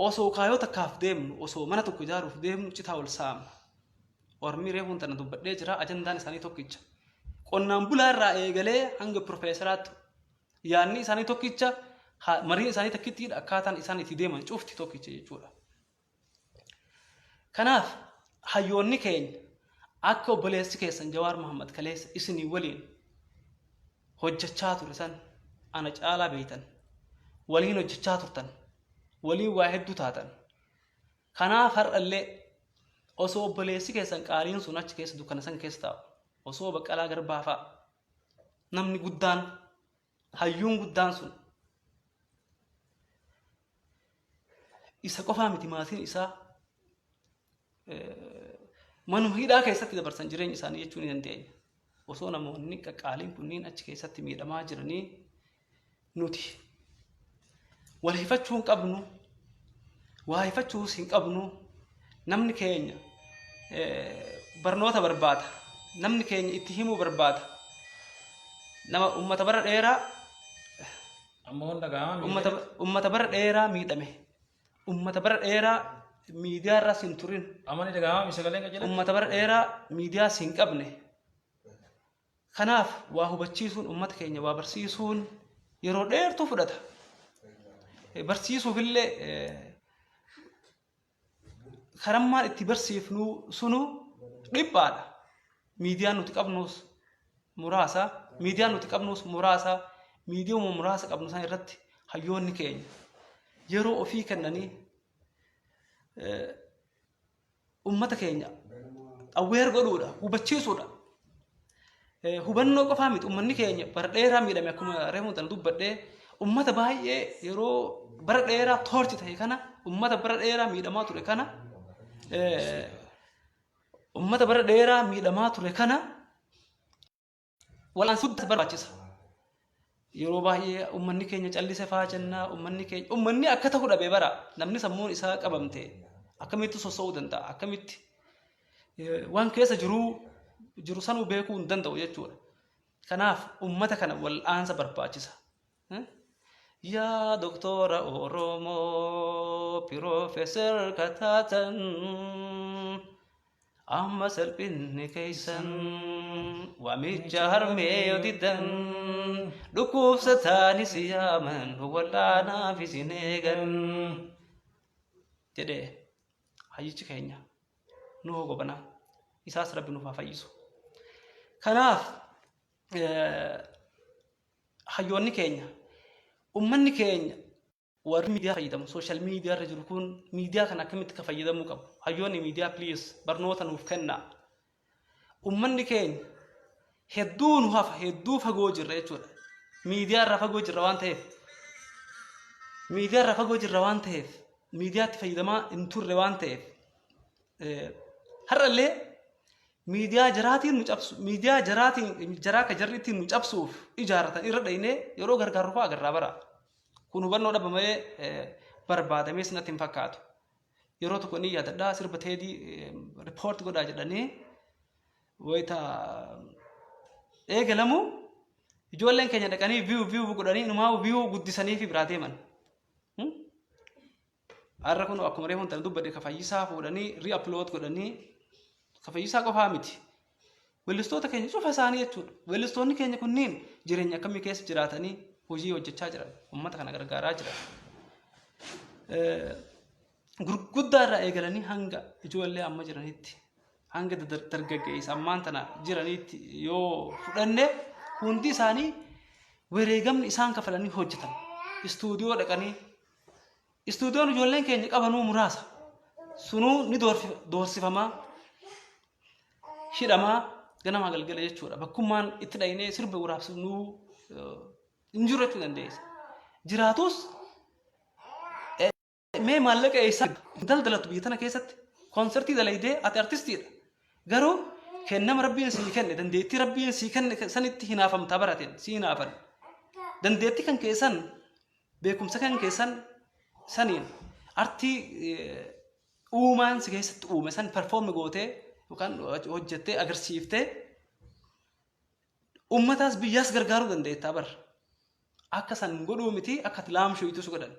Osoo kaayoo takkaaf deemnu osoo mana tokko ijaaruuf deemnu citaa ol saamna. Ormi reefuun tana dubbadhee jira ajandaan isaanii tokkicha. Qonnaan bulaa irraa eegalee hanga profeesaraatti yaadni isaanii tokkicha mariin isaanii takkittidha akkaataan isaan itti deeman cufti tokkicha jechuudha. Kanaaf hayyoonni keenya akka obboleessi keessan Jawaar Mohaammed kaleessa isinii waliin hojjechaa ture san ana caalaa beeytan waliin hojjechaa turtan waliin waa hedduu taatan. Kanaaf har'allee osoo obboleessi keessan qaaliin sun achi keessa dukkana san keessa taa'u osoo Baqqalaa Garbaa fa'a namni guddaan hayyuun guddaan sun isa qofaa miti maatiin isaa manuma hidhaa keessatti dabarsan jireenya isaanii jechuu ni dandeenya. Osoo namoonni qaqqaaliin kunniin achi keessatti miidhamaa jiranii nuti wal hifachuu hin qabnu waa hifachuus hin qabnu. Namni keenya barnoota barbaada. Namni keenya itti himuu barbaada. Nama ummata bara dheeraa ummata bara dheeraa miidhame. Ummata bara dheeraa miidiyaa irraa sin turin. Ummata bara dheeraa miidiyaa sin qabne. Kanaaf waa hubachiisuun ummata keenya waa barsiisuun yeroo dheertuu fudhata. Barsiisuufillee karammaan itti barsiifnu sunu dhiphaadha. Miidiyaan nuti qabnus muraasa, miidiyuma muraasa qabnu san irratti hayyoonni keenya yeroo ofii kennanii ummata keenya awweer godhuudha, hubachiisuudha. Hubannoo qofaa miti ummanni keenya bara dheeraa miidhame akkuma reefuun tan dubbadhee ummata baay'ee yeroo bara dheeraa toorchi ta'e kana ummata bara dheeraa miidhamaa ture kana ummata bara dheeraa miidhamaa ture kana wal'aansisuutti barbaachisa. Yeroo baay'ee ummanni keenya callise faa jennaa ummanni akka ta'u dhabee bara namni sammuun isaa qabamte akkamitti soso'uu danda'a akkamitti waan keessa jiru sanuu beekuu hin danda'u jechuudha. Kanaaf ummata kana wal'aansa barbaachisa. Yaa doktora Oromoo Piroofeesar Kataatan amma salphinni keessan waamicha harmee yoo diddan dhukkubsataanis yaaman wal'aanaaf isin eegan jedhee hayyichi keenya nu hogobana isaas rabbi nuuf haa fayyisu. Kanaaf hayyoonni keenya ummanni keenya warri miidiyaa fayyadamu social media irra jiru kun miidiyaa kana akkamitti ka fayyadamuu qabu. Hayyoonni miidiyaa please barnoota nuuf kennaa. Ummanni keenya hedduu nu hafa hedduu fagoo jirra jechuudha. Miidiyaa irraa fagoo jirra waan ta'eef miidiyaatti fayyadamaa hin turre waan ta'eef har'allee miidiyaa jaraatiin nu cabsu miidiyaa jaraa ka jarri ittiin nu cabsuuf ijaaratan irra dhaynee yeroo gargaarru fa'aa agarraa bara. Kun hubannoo dhabamee barbaadamee sinatti hin fakkaatu. Yeroo tokko ni yaadadhaa sirba teedii ripoort godhaa jedhanii wayita eegalamu ijoolleen keenya dhaqanii viyuu godhanii numaa viyuu guddisanii fi biraa deeman. Har'a kun akkuma reefuun tan dubbadde ka fayyisaa fuudhanii re-upload godhanii ka fayyisaa qofaa miti. Weellistoota keenya cufa isaanii jechuudha. Weellistoonni keenya kunniin jireenya akkamii keessa jiraatanii hojii hojjechaa jiran ummata kana gargaaraa jiran. Gurguddaa irraa eegalanii hanga ijoollee amma jiranitti hanga dargaggeessa ammaan tana jiranitti yoo fudhanne hundi isaanii wareegamni isaan kafalanii hojjetan. Istuudiyoo dhaqanii istuudiyoon ijoolleen keenya qabanuu muraasa. Sunuu ni doorsifamaa hidhamaa ganama galgala jechuudha. Bakkummaan itti dhaynee sirba waraabsifnuu injuru jechuu dandeessa. Jiraatus mee maallaqa eessaa daldalatu biyya tana keessatti konsertii dalaydee ati artistiidha. Garuu kennama rabbiin sii kenne dandeettii rabbiin sii kenne sanitti hinaafamtaa barateen sii hinaafan. Dandeettii kan keessan beekumsa kan keessan saniin artii uumaan si keessatti uume san perform gootee yookaan hojjettee agarsiiftee ummataas biyyaas gargaaruu dandeettaa bara. Akka san godhuu miti akka laamshoo itti godhan.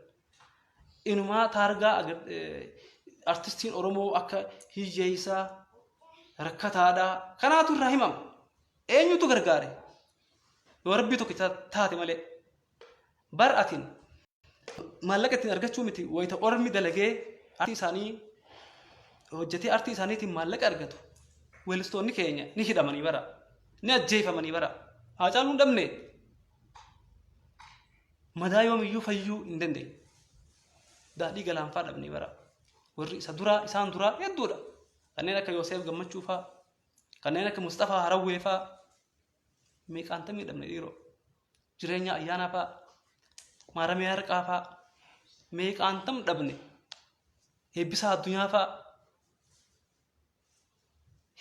Inumaa taargaa artistiin Oromoo akka hiyyeessaa rakkataadhaa kanaatu irraa himama. Eenyutu gargaare? Yoo rabbii tokko taate malee. Bar atiin maallaqa ittiin argachuu miti wayita ormi dalagee artii isaanii hojjetee artii isaaniitiin maallaqa argatu. Weellistoonni keenya ni hidhamanii bara. Ni ajjeefamanii bara. Haa caaluu hin dhabne. Madaa yoomiyyuu fayyuu hin dandeenye. Daadhii galaanfaa dhabnee bara. Warri isaan duraa hedduudha. Kanneen akka Yoosef Gammachuu fa'aa, kanneen akka Mustafaa Harawwee fa'aa meeqaantamii dhabne dhiiroo. Jireenya ayyaanaa fa'aa, maaramee harqaa fa'aa meeqaantam dhabne. Eebbisaa addunyaa fa'aa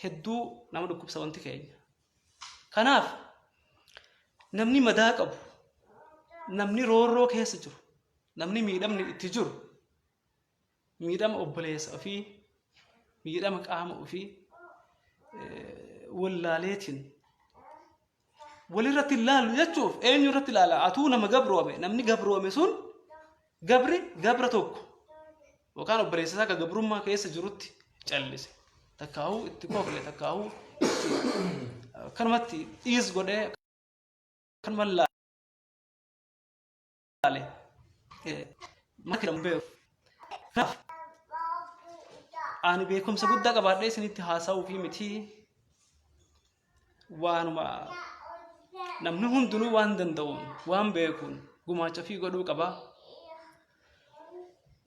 hedduu nama dhukkubsa wanti keenya. Kanaaf namni madaa qabu, namni roorroo keessa jiru, namni miidhamni itti jiru, miidhama obboleessa ofii, miidhama qaama ofii wallaaleetiin walirratti ilaalu jechuuf eenyu irratti ilaala? Atuu nama gabroome, namni gabroome sun gabra tokko yookaan obboleessa isaa ka gabrummaa keessa jirutti callise. Takkaa'uu itti koofle, takkaa'uu kanumatti dhiis godhee kanuma laale maki lamu beeku. Kanaaf ani beekumsa guddaa qabaadhee isinitti haasa'uu fi miti waanuma namni hundinuu waan danda'uun waan beekuun gumaacha fi godhuu qaba.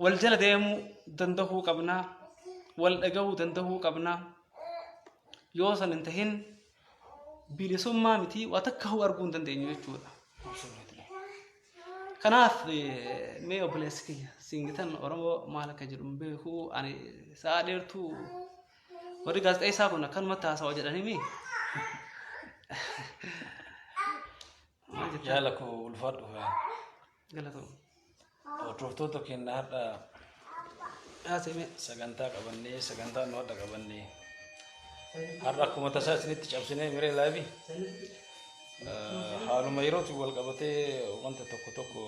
Wal jala deemuu danda'uu qabna. Wal dhagahuu danda'uu qabna. Yoo san hin tahin bilisummaa miti waa takka arguu hin dandeenyu jechuudha. Kanaaf mee obboleessi kiyya singitan Oromoo maal akka jedhu beekuu ani sa'a dheertuu warri gaazexeessaa kun akkanumatti haasawaa jedhanii mi Jala ko ulfaadhu galatoom hordoftoota keenya har'a haaseme sagantaa qabannee sagantaa nu hadha qabannee har'a akkuma tasaa isinitti cabsinee miree laabi haaluma yerootti wal qabatee wanta tokko tokko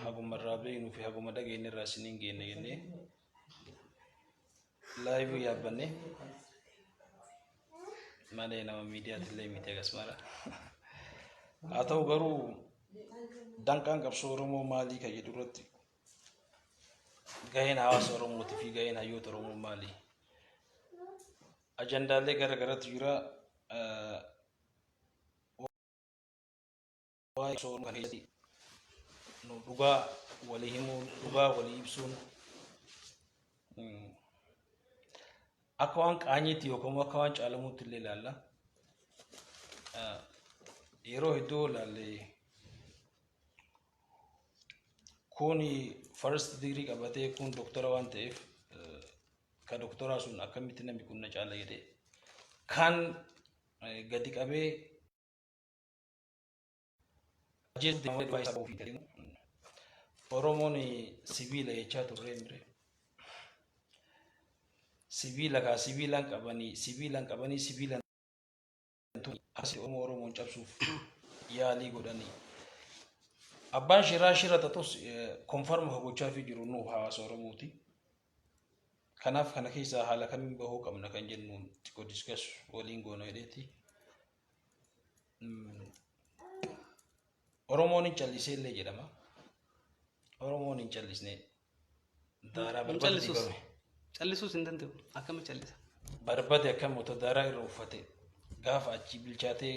haguma irraa beeknuu fi haguma dhageenye irraa isiniin geenne jennee laabii yaabbanne malee nama miidiyaatti illee miti agasmara haa ta'u garuu danqaan qabsoo Oromoo maalii kan jedhu irratti gaheen hawaasa Oromootii fi gaheen hayyoota Oromoo maalii ajandaalee garagaraatu jira waa'ee qabsoo Oromoo kan keessatti nu dhugaa walii himuun dhugaa walii ibsuun akka waan qaanyiitti yookaan akka waan caalamuutti illee ilaalla yeroo hedduu ilaalle kun first degree qabatee kun doktora waan ta'eef ka doktoraa sun akkamitti namni kun na caala jedhee kan gadi qabee Oromoon sibiila jechaa turre mire sibiila kaa sibiilaan qabanii sibiilaan asi Oromoon cabsuuf yaalii godhanii abbaan shira tatus konfarma gochaa fi jiru nuuf hawaasa Oromooti. Kanaaf kana keessa haala kamiin bahuu qabna kan jennu xiqqoo discuss waliin goona jedheeti. Oromoon hin callisee illee jedhama. Oromoon hin callisne daaraa barbade dibame. callisuus hin danda'u akkamitti callisa Barbade akkam moto daaraa irra uffate gaafa achi bilchaatee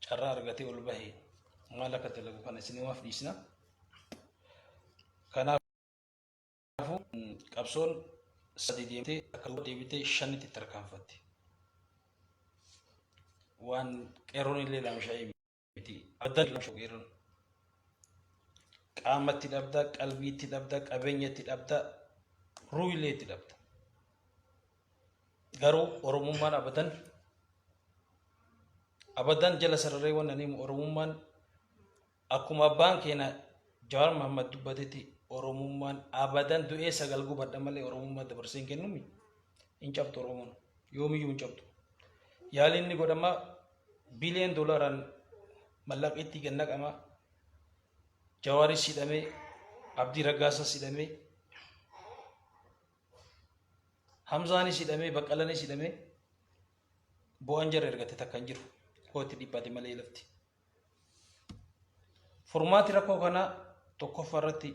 carraa argatee ol bahee maal akka dalagu kana isinimaaf dhiisna. Kanaafuu qabsoon sadii deemtee akka deebitee shanitti tarkaanfatte. Waan qeerroon illee laamshaa'ee miti. Addaan laamshaa'u qeerroon. Qaamatti dhabda, qalbiitti dhabda, qabeenyatti dhabda, ruuillee itti dhabda. Garuu Oromummaan abadan jala sararee waan ani Oromummaan akkuma abbaan keenya Jawaar Mohammad dubbatetti Oromummaan abadan du'ee sagal gubadha malee Oromummaa dabarsee hin kennu hin cabtu Oromoon yoomiyyuu hin cabtu. Yaaliin inni godhama biliyoon doolaaraan mallaqa itti gannaqama. Jawaaris hidhamee Abdii Raggaasas hidhamee Hamzaanis hidhamee Baqqalaanis hidhamee bu'aan jara ergate takka hin jiru. Hooti dhibbate malee lafti. Furmaati rakkoo kana tokkoffaa irratti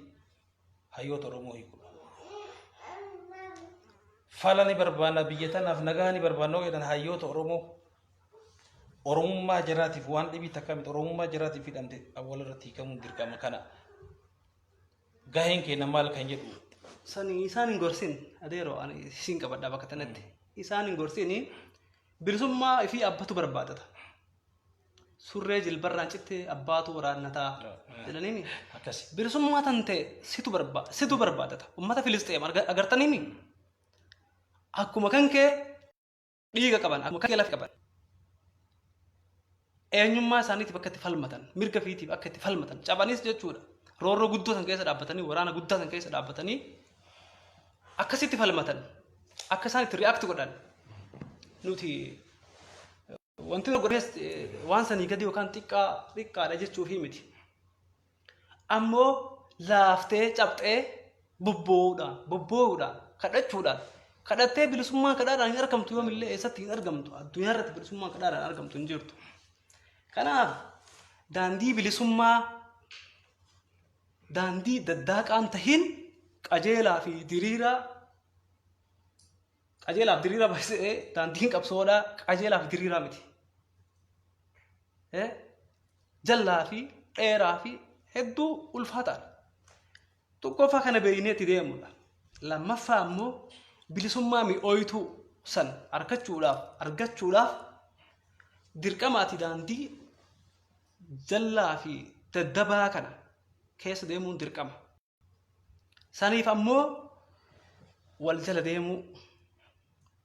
hayyoota Oromoo hiikudha. Fala ni barbaanna biyya tanaaf nagaa ni barbaanna jedhan hayyoota Oromoo Oromummaa jiraatiif waan dhibii takka miti Oromummaa jiraatiif hidhamte awwal irratti hiikamuun dirqama kana. Gaheen keenya maal kan jedhu isaan hin gorsin adeero ani isin qabadha bakka tanatti isaan hin gorsin bilisummaa fi abbatu barbaadata. Surree jilbarraan citte abbaatu waraannataa jedhaniini akkasi. Bilisummaa tante situ barbaadata ummata Filisxeem agartaniimi akkuma kan kee dhiiga qaban akkuma kan kee lafa qaban eenyummaa isaaniitiif akka itti falmatan mirga fiitiif akka itti falmatan cabanis jechuudha roorroo guddoo san keessa dhaabbatanii waraana guddaa san keessa dhaabbatanii akkasitti falmatan akka isaan itti react godhan nuti wanti godhees waan sanii gadi yookaan xiqqaadha jechuufi miti. Ammoo laaftee cabxee bobboo'uudhaan kadhattee bilisummaa kadhaadhaan hin argamtu yoomillee eessatti hin argamtu addunyaa irratti bilisummaa kadhaadhaan argamtu hin jirtu. Kanaaf daandii bilisummaa daandii daddaaqaan tahin qajeelaaf diriiraa baay'ee daandiin qabsoodhaa qajeelaaf diriiraa miti. Jallaa fi dheeraa fi hedduu ulfaataadha. Tokkoffaa kana beeyneetti deemudha. Lammaffaa ammoo bilisummaa mi'ooyituu san argachuudhaaf dirqamaati daandii jallaa fi daddabaa kana keessa deemuun dirqama. Saniif ammoo wal jala deemuu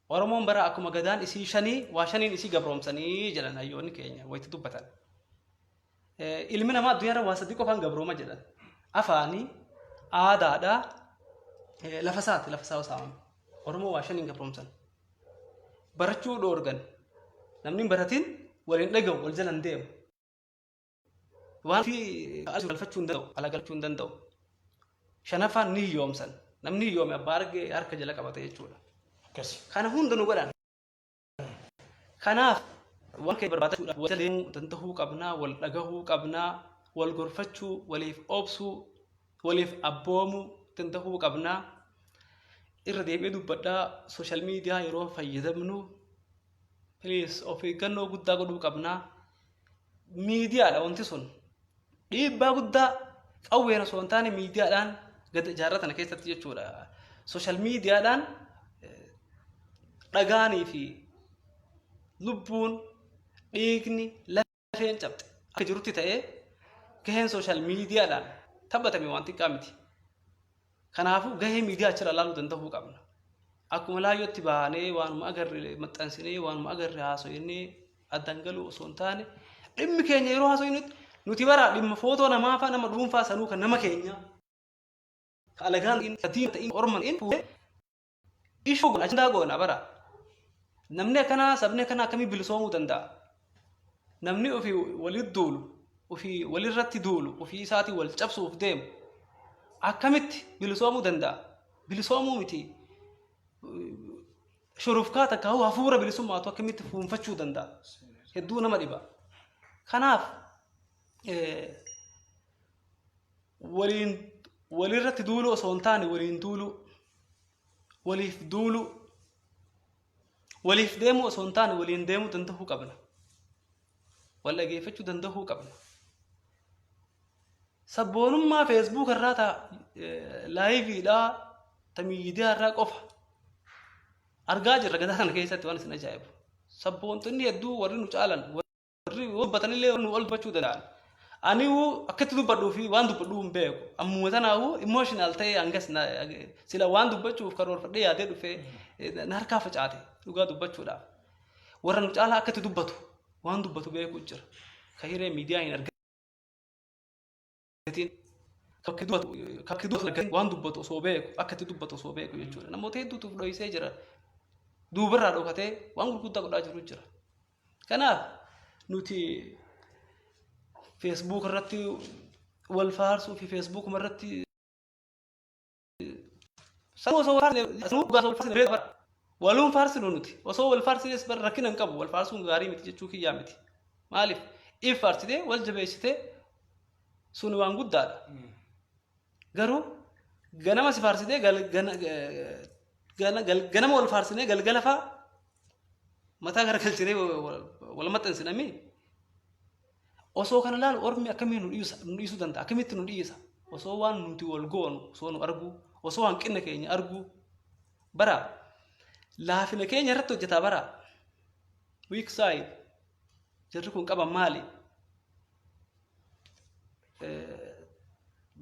Oromoon bara akkuma gadaan isii shanii waa shaniin isii gabroomsanii jedhan hayyoonni keenya wayitti dubbatan. Ilmi namaa addunyaarra waa sadii qofaan gabrooma jedhan. Afaanii, aadaadhaa, lafa isaa osaaman. Oromoo waa shaniin gabroomsan. Barachuu dhoorgan. Namni baratiin waliin dhaga'u wal jalan deemu. Waan fi galfachuu hin danda'u, ala galchuu hin danda'u. Shanaffaan ni hiyyoomsan. Namni hiyyoome abbaa argee harka jala qabate jechuudha. Kana hunda nu godhan. Kanaaf waan keenya barbaadachuudhaaf wal deemuu danda'uu qabnaa, wal dhagahuu qabnaa, wal gorfachuu, waliif obsuu, waliif abboomuu danda'uu qabnaa. Irra deebi'ee dubbadhaa sooshaal miidiyaa yeroo fayyadamnu please of eeggannoo guddaa godhuu qabnaa. Miidiyaadha wanti sun dhiibbaa guddaa qawween osoo hin taane miidiyaadhaan gad ijaarratan keessatti jechuudha. Sooshaal miidiyaadhaan dhagaanii fi lubbuun dhiigni lafeen cabxe akka jirutti ta'ee gaheen sooshaal miidiyaadhaan taphatame waan xiqqaa miti. Kanaafuu gahee miidiyaa achirra ilaaluu danda'uu qabna. Akkuma laayyootti baanee waanuma agarre maxxansinee waanuma agarre haasofnee addaan galuu osoo hin taane dhimmi keenya yeroo haasofnu nuti bara dhimma footoo namaa faa nama dhuunfaa sanuu kan nama keenya alagaan diin ta'in orman in fuudhee ishuu kun ajandaa goona bara. Namni akkanaa sabni akkanaa akkamii bilisoomuu danda'a? Namni ofii walitti duulu, ofii walirratti duulu, ofii isaatii wal cabsuuf deemu akkamitti bilisoomuu danda'a? Bilisoomuu miti. Shurufkaa takka hafuura bilisummaatu akkamitti fuunfachuu danda'a? Hedduu nama dhiba. Kanaaf walirratti duulu osoo hin taane waliin duulu, waliif duulu, waliif deemu osoo hin taane waliin deemuu danda'uu qabna. Wal dhageeffachuu danda'uu qabna. Sabboonummaa feesbuuk irraa laayiviidhaa ta miidiyaa irraa qofa argaa jirra gadaa kana keessatti waan isin ajaa'ibu. Sabboontonni hedduu warri nu caalan warri dubbatanillee nu ol dubbachuu danda'an. Ani akkatti dubbadhuu fi waan dubbadhuu hin beeku. Ammuma tanaafuu emotional ta'ee hangas sila waan dubbachuuf karoorfadhee yaadee dhufee na harkaa facaate dhugaa dubbachuudhaaf. Warra nu caalaa akkatti dubbatu waan dubbatu beeku jira. Ka hiree miidiyaa hin argatin. Kakki dubbatu waan dubbatu osoo beeku akkatti dubbatu osoo beeku jechuudha. Namoota hedduutu dho'isee jira. Duubarraa dhokatee waan gurguddaa godhaa jiru jira. Kanaaf nuti Facebook irratti wal faarsuu fi Facebook irratti waluun faarsinu nuti osoo wal faarsines bar rakkina hin qabu. Wal faarsuun gaarii miti jechuu kiyyaa miti. Maaliif if faarsitee wal jabeessitee sun waan guddaadha. Garuu ganama si faarsitee ganama wal faarsinee galgala faa mataa garagalchitee wal maxxansinamii osoo kana laalu ormi akkamii nu dhiisuu danda'a? Akkamitti nu dhiisa? Osoo waan nuti wal goonu osoo nu argu, osoo hanqina keenya argu bara laafina keenya irratti hojjetaa bara. Weak side jarri kun qaban maali?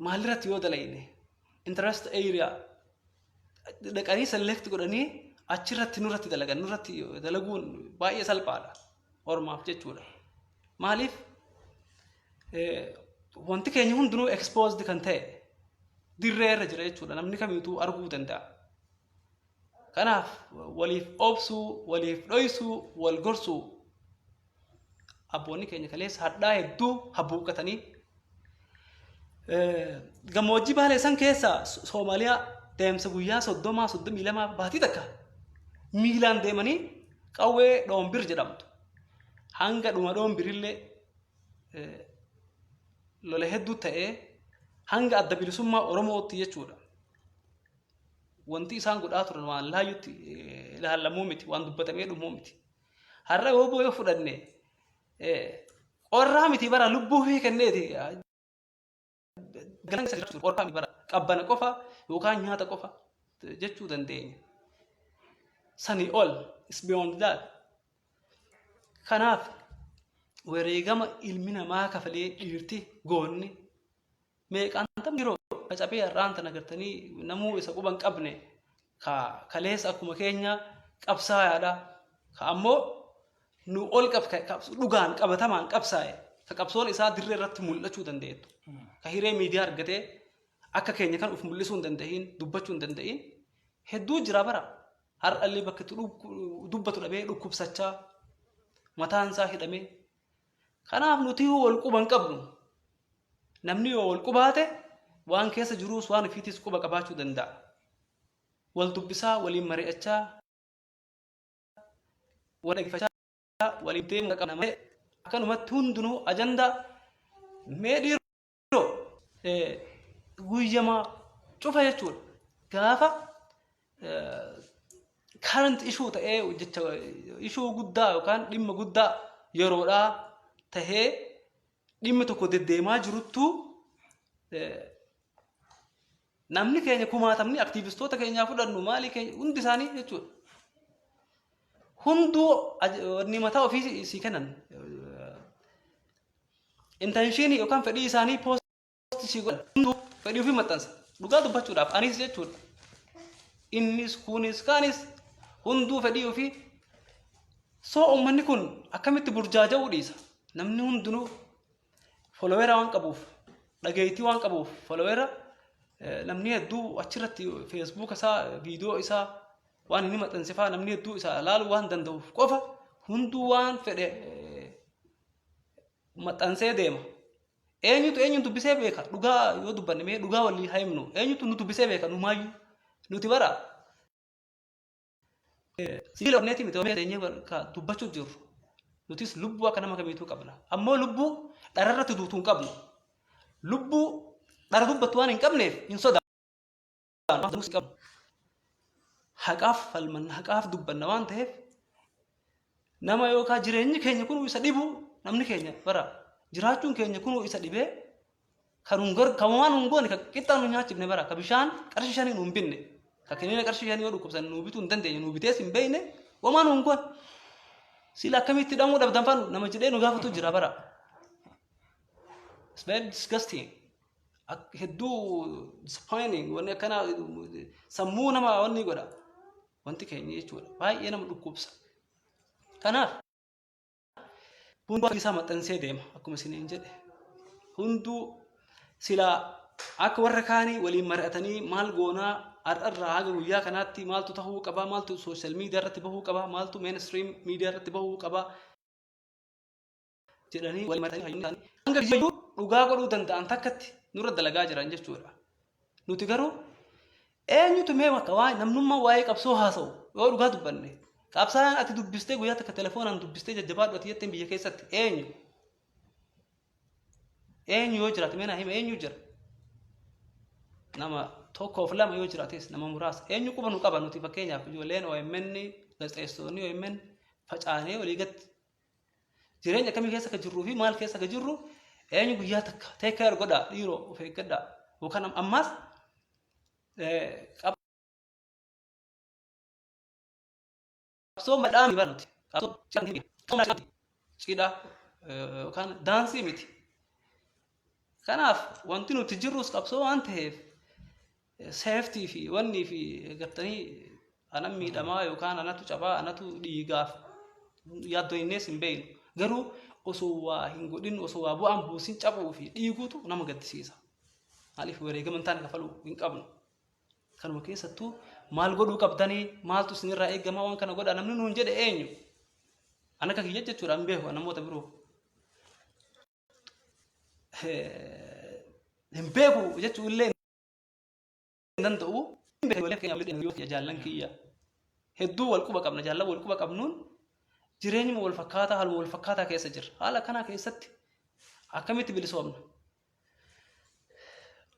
Maalirratti yoo dalayne interest area dhaqanii select godhanii achirratti nurratti dalagan nurratti dalaguun baay'ee salphaadha ormaaf jechuudha. Maaliif wanti keenya hundinuu exposed kan ta'e dirree irra jira jechuudha. Namni kamiituu arguu danda'a. Kanaaf waliif obsuu, waliif dho'isuu, wal gorsuu abboonni keenya kaleessa hadhaa hedduu habbuuqqatanii gammoojjii baalee san keessa Soomaaliyaa deemsa guyyaa 32 baatii takka miilaan deemanii qawwee dhoombir jedhamtu hanga dhuma dhoombirillee lola hedduu ta'ee hanga adda bilisummaa Oromootti jechuudha. Wanti isaan godhaa turan waan laayyutti ilaalamuu miti, waan dubbatamee dhumuu miti. Har'a yoo fudhanne qorraa miti bara lubbuu fi kenneeti. Qorraa miti bara qabbana qofa yookaan nyaata qofa jechuu dandeenya. Sanii ol is beyond that. Kanaaf wareegama ilmi namaa kafalee dhiirti goonni meeqaan tam yeroo facabee har'aan tan agartanii namuu isa quban qabne kaleessa akkuma keenya qabsaa'aadha. Ka ammoo nu ol dhugaan qabatamaan qabsaa'e ka qabsoon isaa dirree irratti mul'achuu dandeettu. Ka hiree miidiyaa argatee akka keenya kan uf mul'isuu hin danda'iin dubbachuu hin danda'iin hedduu jira bara. Har'allee bakka itti dubbatu dhabee dhukkubsachaa mataan isaa hidhamee. Kanaaf nuti wal quba hin qabnu. Namni yoo wal qubaate waan keessa jiruus waan ofiitis quba qabaachuu danda'a. Wal dubbisaa waliin mari'achaa wal dhaggeeffachaa waliin deemuu qabna malee akkanumatti hundinuu ajandaa mee dhiiroo guyyamaa cufa jechuudha. Gaafa current issue ta'ee jecha issue guddaa yookaan dhimma guddaa yeroodhaa tahee dhimmi tokko deddeemaa jiruttuu namni keenya kumaatamni aktiivistoota keenyaa fudhannu maalii keenya hundi isaanii jechuudha. Hunduu ni mataa ofii sii kennan. Intentionii yookaan fedhii isaanii poostii sii godhan. Hunduu fedhii ofii maxxansa. Dhugaa dubbachuudhaaf anis jechuudha. Innis kunis kaanis hunduu fedhii ofii. Soo uummanni kun akkamitti burjaaja'uu dhiisa. Namni hundinuu followeera waan qabuuf dhageettii waan qabuuf followeera namni hedduu achirratti Facebook isaa viidiyoo isaa waan inni maxxansifaa namni hedduu isaa ilaaluu waan danda'uuf qofa hunduu waan fedhe maxxansee deema. Eenyutu dubbisee beeka dhugaa yoo dubbanne mee dhugaa walii haa himnu eenyutu nu dubbisee beeka numaayyuu nuti bara sibiila onneetii miti eenyee dubbachuu jirru. Nutis lubbuu akka nama kamiituu qabna. Ammoo lubbuu dhararratti duutuu hin qabnu. Lubbuu dhara dubbatu waan hin qabneef hin sodaannu. Haqaaf falmanna haqaaf dubbanna waan ta'eef nama yookaan jireenyi keenya kun isa dhibu namni keenya bara jiraachuun keenya kun isa dhibee kan waan hungoon ka qixxaan nu nyaachifne bara ka bishaan qarshii shanii nu hin binne ka kennina qarshii shanii yoo dhukkubsan nu bituu hin dandeenye nu bitees hin beeyne waan hungoon. Sila akkamitti hidhamuu dhabdan faanu nama jedhee nu gaafatu jira bara. It's very disgusting. Hedduu disappointing wanni akkana sammuu nama wanni godha. Wanti keenya jechuudha. Baay'ee nama dhukkubsa. Kanaaf hunduu isaa maxxansee deema akkuma isiniin jedhe. Hunduu sila akka warra kaanii waliin mari'atanii maal goonaa har'arraa haga guyyaa kanaatti maaltu tahuu qabaa maaltu social media irratti bahuu qabaa maaltu mainstream media irratti bahuu qabaa jedhanii wal mari'atanii hanga iyyuu dhugaa godhuu danda'an takkatti nurra dalagaa jiran jechuudha. Nuti garuu eenyutu mee makka waa'ee namnummaa waa'ee qabsoo haasa'u yoo dhugaa dubbanne qabsaa'aan ati dubbistee guyyaa takka telefoonaan dubbistee jajjabaadhu ati jetteen biyya keessatti eenyu yoo jiraate mee naa hima eenyu jira nama tokkoof lama yoo jiraates nama muraasa eenyu quba nu qaba nuti fakkeenyaaf ijoolleen OMN gaazexeessitoonni OMN facaanee walii gatti jireenya akkamii keessa ka jirruu fi maal keessa ka jirru eenyu guyyaa takka take care godhaa dhiiroo of eeggadhaa yookaan ammaas qabsoo madhaami bara nuti qabsoo cidhaa yookaan daansii miti. Kanaaf wanti nuti jirrus qabsoo waan ta'eef safety fi wanni fi gartanii anan miidhamaa yookaan anatu cabaa anatu dhiigaaf yaaddoo innees hin beeynu garuu osoo waa hin godhin osoo waa bu'aan buusin cabuu fi dhiiguutu nama gaddisiisa. Maaliif wareegama hin taane kafaluu hin qabnu. Kanuma keessattuu maal godhuu qabdanii maaltu isinirraa eegama waan kana godhaa namni nuun jedhe eenyu ana akka kiyya jechuudha hin beeku namoota biroo. Hin beeku jechuun illee danda'u jaallan kiyya hedduu wal quba qabna jaallan wal quba qabnuun jireenyuma wal fakkaataa haaluma wal fakkaataa keessa jira haala kanaa keessatti akkamitti bilisoomna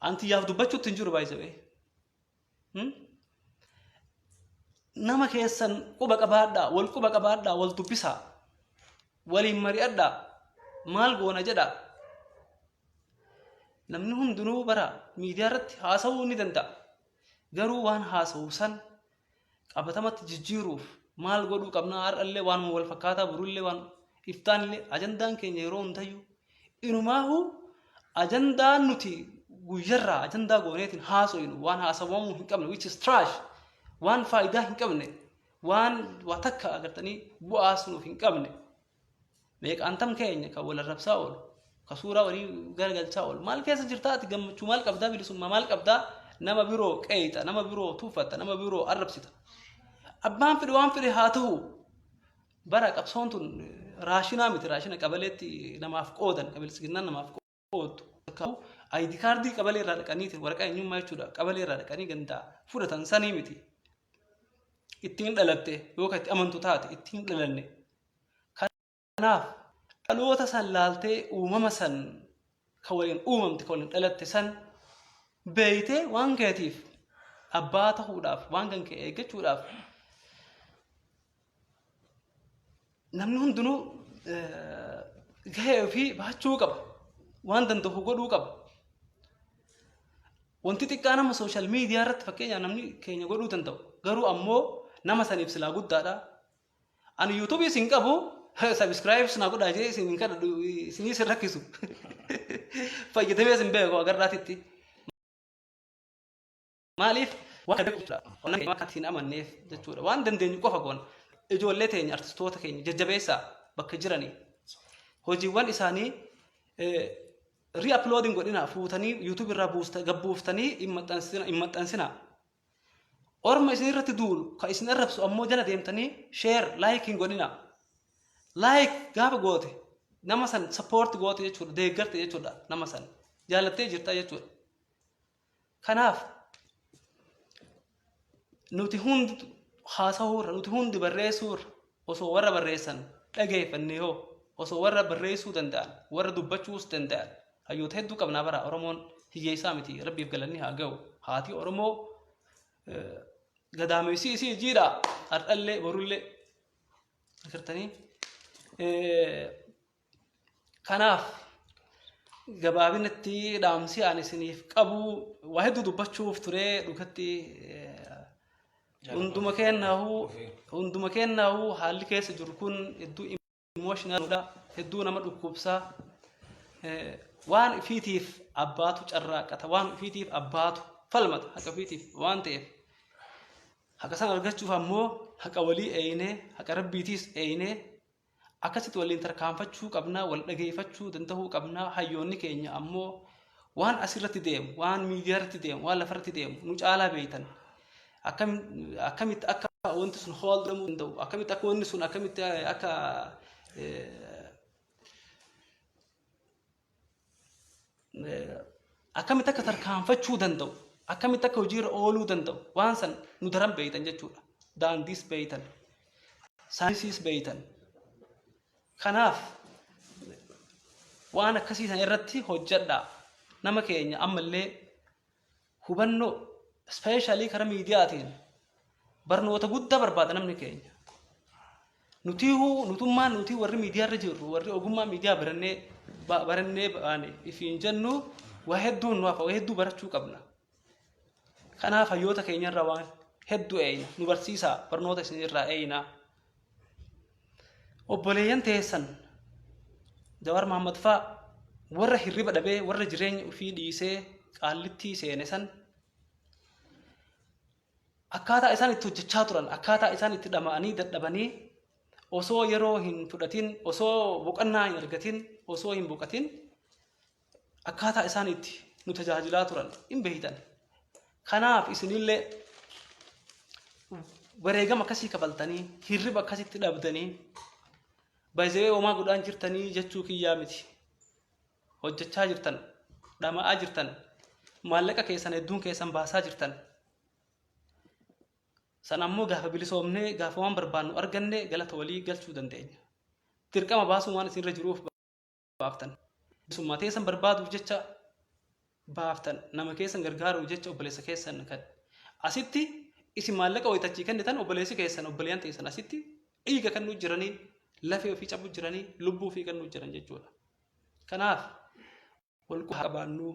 antiyyaaf dubbachuutti hin jiru baay'ee nama keessan quba qabaadhaa wal dubbisaa waliin mari'adhaa maal goona jedhaa namni hundinuu bara miidiyaa irratti haasa'uu ni danda'a. Garuu waan haasa'u san qabatamatti jijjiiruuf maal godhuu qabna har'allee waan wal fakkaataa burullee waan iftaanillee ajandaan keenya yeroo hundayyuu inumaahu ajandaan nuti guyyarraa ajandaa gooneetiin haasa'inu waan haasawamuu hin qabne which is trash waan faayidaa hin qabne waan waa takka agartanii bu'aas nuuf hin qabne meeqaantam keenya kan wal arrabsaa oolu ka suuraa walii garagalchaa oolu maal keessa jirtaati gammachuu maal qabdaa bilisummaa maal qabdaa nama biroo qeeyxa nama biroo tuufatta nama biroo arrabsita abbaan fedhe waan fedhe haa ta'u bara qabsoon tun raashinaa miti raashina qabaleetti namaaf qoodan qabeelsiginnaan namaaf qoodu ID kaardii qabalee irraa dhaqanii waraqaa eenyummaa jechuudha qabalee irraa dhaqanii gandaa fudhatan sanii miti ittiin dhalatte yookaan itti amantu taate ittiin dhalanne kanaaf dhaloota san laaltee uumama san kan waliin uumamte kan waliin dhalatte san beeytee waan keetiif abbaa ta'uudhaaf waan kan kee eeggachuudhaaf namni hundinuu gahee ofii baachuu qaba waan danda'u godhuu qaba wanti xiqqaa nama sooshaal miidiyaa irratti fakkeenyaaf namni keenya godhuu danda'u garuu ammoo nama saniif silaa guddaadha ani yuutuubii isin qabu sabiskiraayib sinaa godhaa jee isin kadhadhu isinii isin rakkisu fayyadamee isin beeku agarraatitti maaliif waan ittiin amanneef jechuudha waan dandeenyu qofa goona ijoollee teenya artistoota keenya jajjabeessaa bakka jiranii hojiiwwan isaanii re-uploading godhina fuutanii YouTube irraa gabbuuftanii hin maxxansinaa orma isin irratti duulu ka isin arrabsu ammoo jala deemtanii share like hin godhina like gaafa goote nama san support goote jechuudha deeggarte jechuudha nama san jaalattee jirta jechuudha kanaaf nuti hundi haasa'uurra nuti hundi barreessuurra osoo warra barreessan dhageeffannee hoo osoo warra barreessuu danda'an warra dubbachuus danda'an hayyoota hedduu qabnaa bara Oromoon hiyyeessaa miti rabbiif galanni haa ga'u haati Oromoo gadaamessi isii jiidha ardhallee borullee agartanii kanaaf gabaabinatti dhaamsi ani isiniif qabu waa hedduu dubbachuuf turee dhugatti hunduma kennaahu haalli keessa jiru kun hedduu emotionaludha hedduu nama dhukkubsaa waan ifiitiif abbaatu carraaqata waan ifiitiif abbaatu falmata haqa ifiitiif waan ta'eef haqa san argachuuf ammoo haqa walii eeyinee haqa rabbiitiis eeyinee akkasitti waliin tarkaanfachuu qabnaa wal dhageeffachuu danda'uu qabnaa hayyoonni keenya ammoo waan asirratti deemu waan miidiyaa irratti deemu waan lafarratti deemu nu caalaa beeytan akkamitti akka wanti sun holdamuu danda'u akkamitti akka wanti sun akkamitti akka akkamitti akka tarkaanfachuu danda'u akkamitti akka hojiirra ooluu danda'u waan san nu daran beeytan jechuudha daandiis beeytan saayinsiis beeytan kanaaf waan akkasiisan irratti hojjedhaa nama keenya ammallee hubannoo ispeeshaalii karaa miidiyaatiin barnoota guddaa barbaada namni keenya nuti warri miidiyaa irra jirru warri ogummaa miidiyaa barannee baane ifiin jennu waa hedduu nuuf waa hedduu barachuu qabna kanaaf hayyoota keenya irraa waan hedduu eeyna nu barsiisaa barnoota isin irraa eeyna obboleeyyan teessan Jawaar Mahammad faa warra hirriba dhabee warra jireenya ofii dhiisee qaallittii seene san akkaataa isaan itti hojjechaa turan akkaataa isaan itti dhama'anii dadhabanii osoo yeroo hin fudhatin osoo boqonnaa hin argatin osoo hin boqatin akkaataa isaan itti nu tajaajilaa turan hin beeytan kanaaf isinillee wareegama akkasii kafaltanii hirriba akkasitti dhabdanii baay'ee homaa godhaan jirtanii jechuu kiyyaa miti hojjechaa jirtan dhama'aa jirtan maallaqa keessan hedduun keessan baasaa jirtan san ammoo gaafa bilisoomnee gaafa waan barbaannu arganne galata walii galchuu dandeenya dirqama baasuun waan isinirra jiruuf baaftan bilisummaa teessan barbaaduuf jecha baaftan nama keessan gargaaruuf jecha obboleessa keessan kan asitti isin maallaqa wayitachii kennitan obboleessi keessan obboleeyyan teessan asitti dhiiga kan nu jiranii lafee ofii cabuu jiranii lubbuu ofii kan nu jiran jechuudha kanaaf walquu qabaannu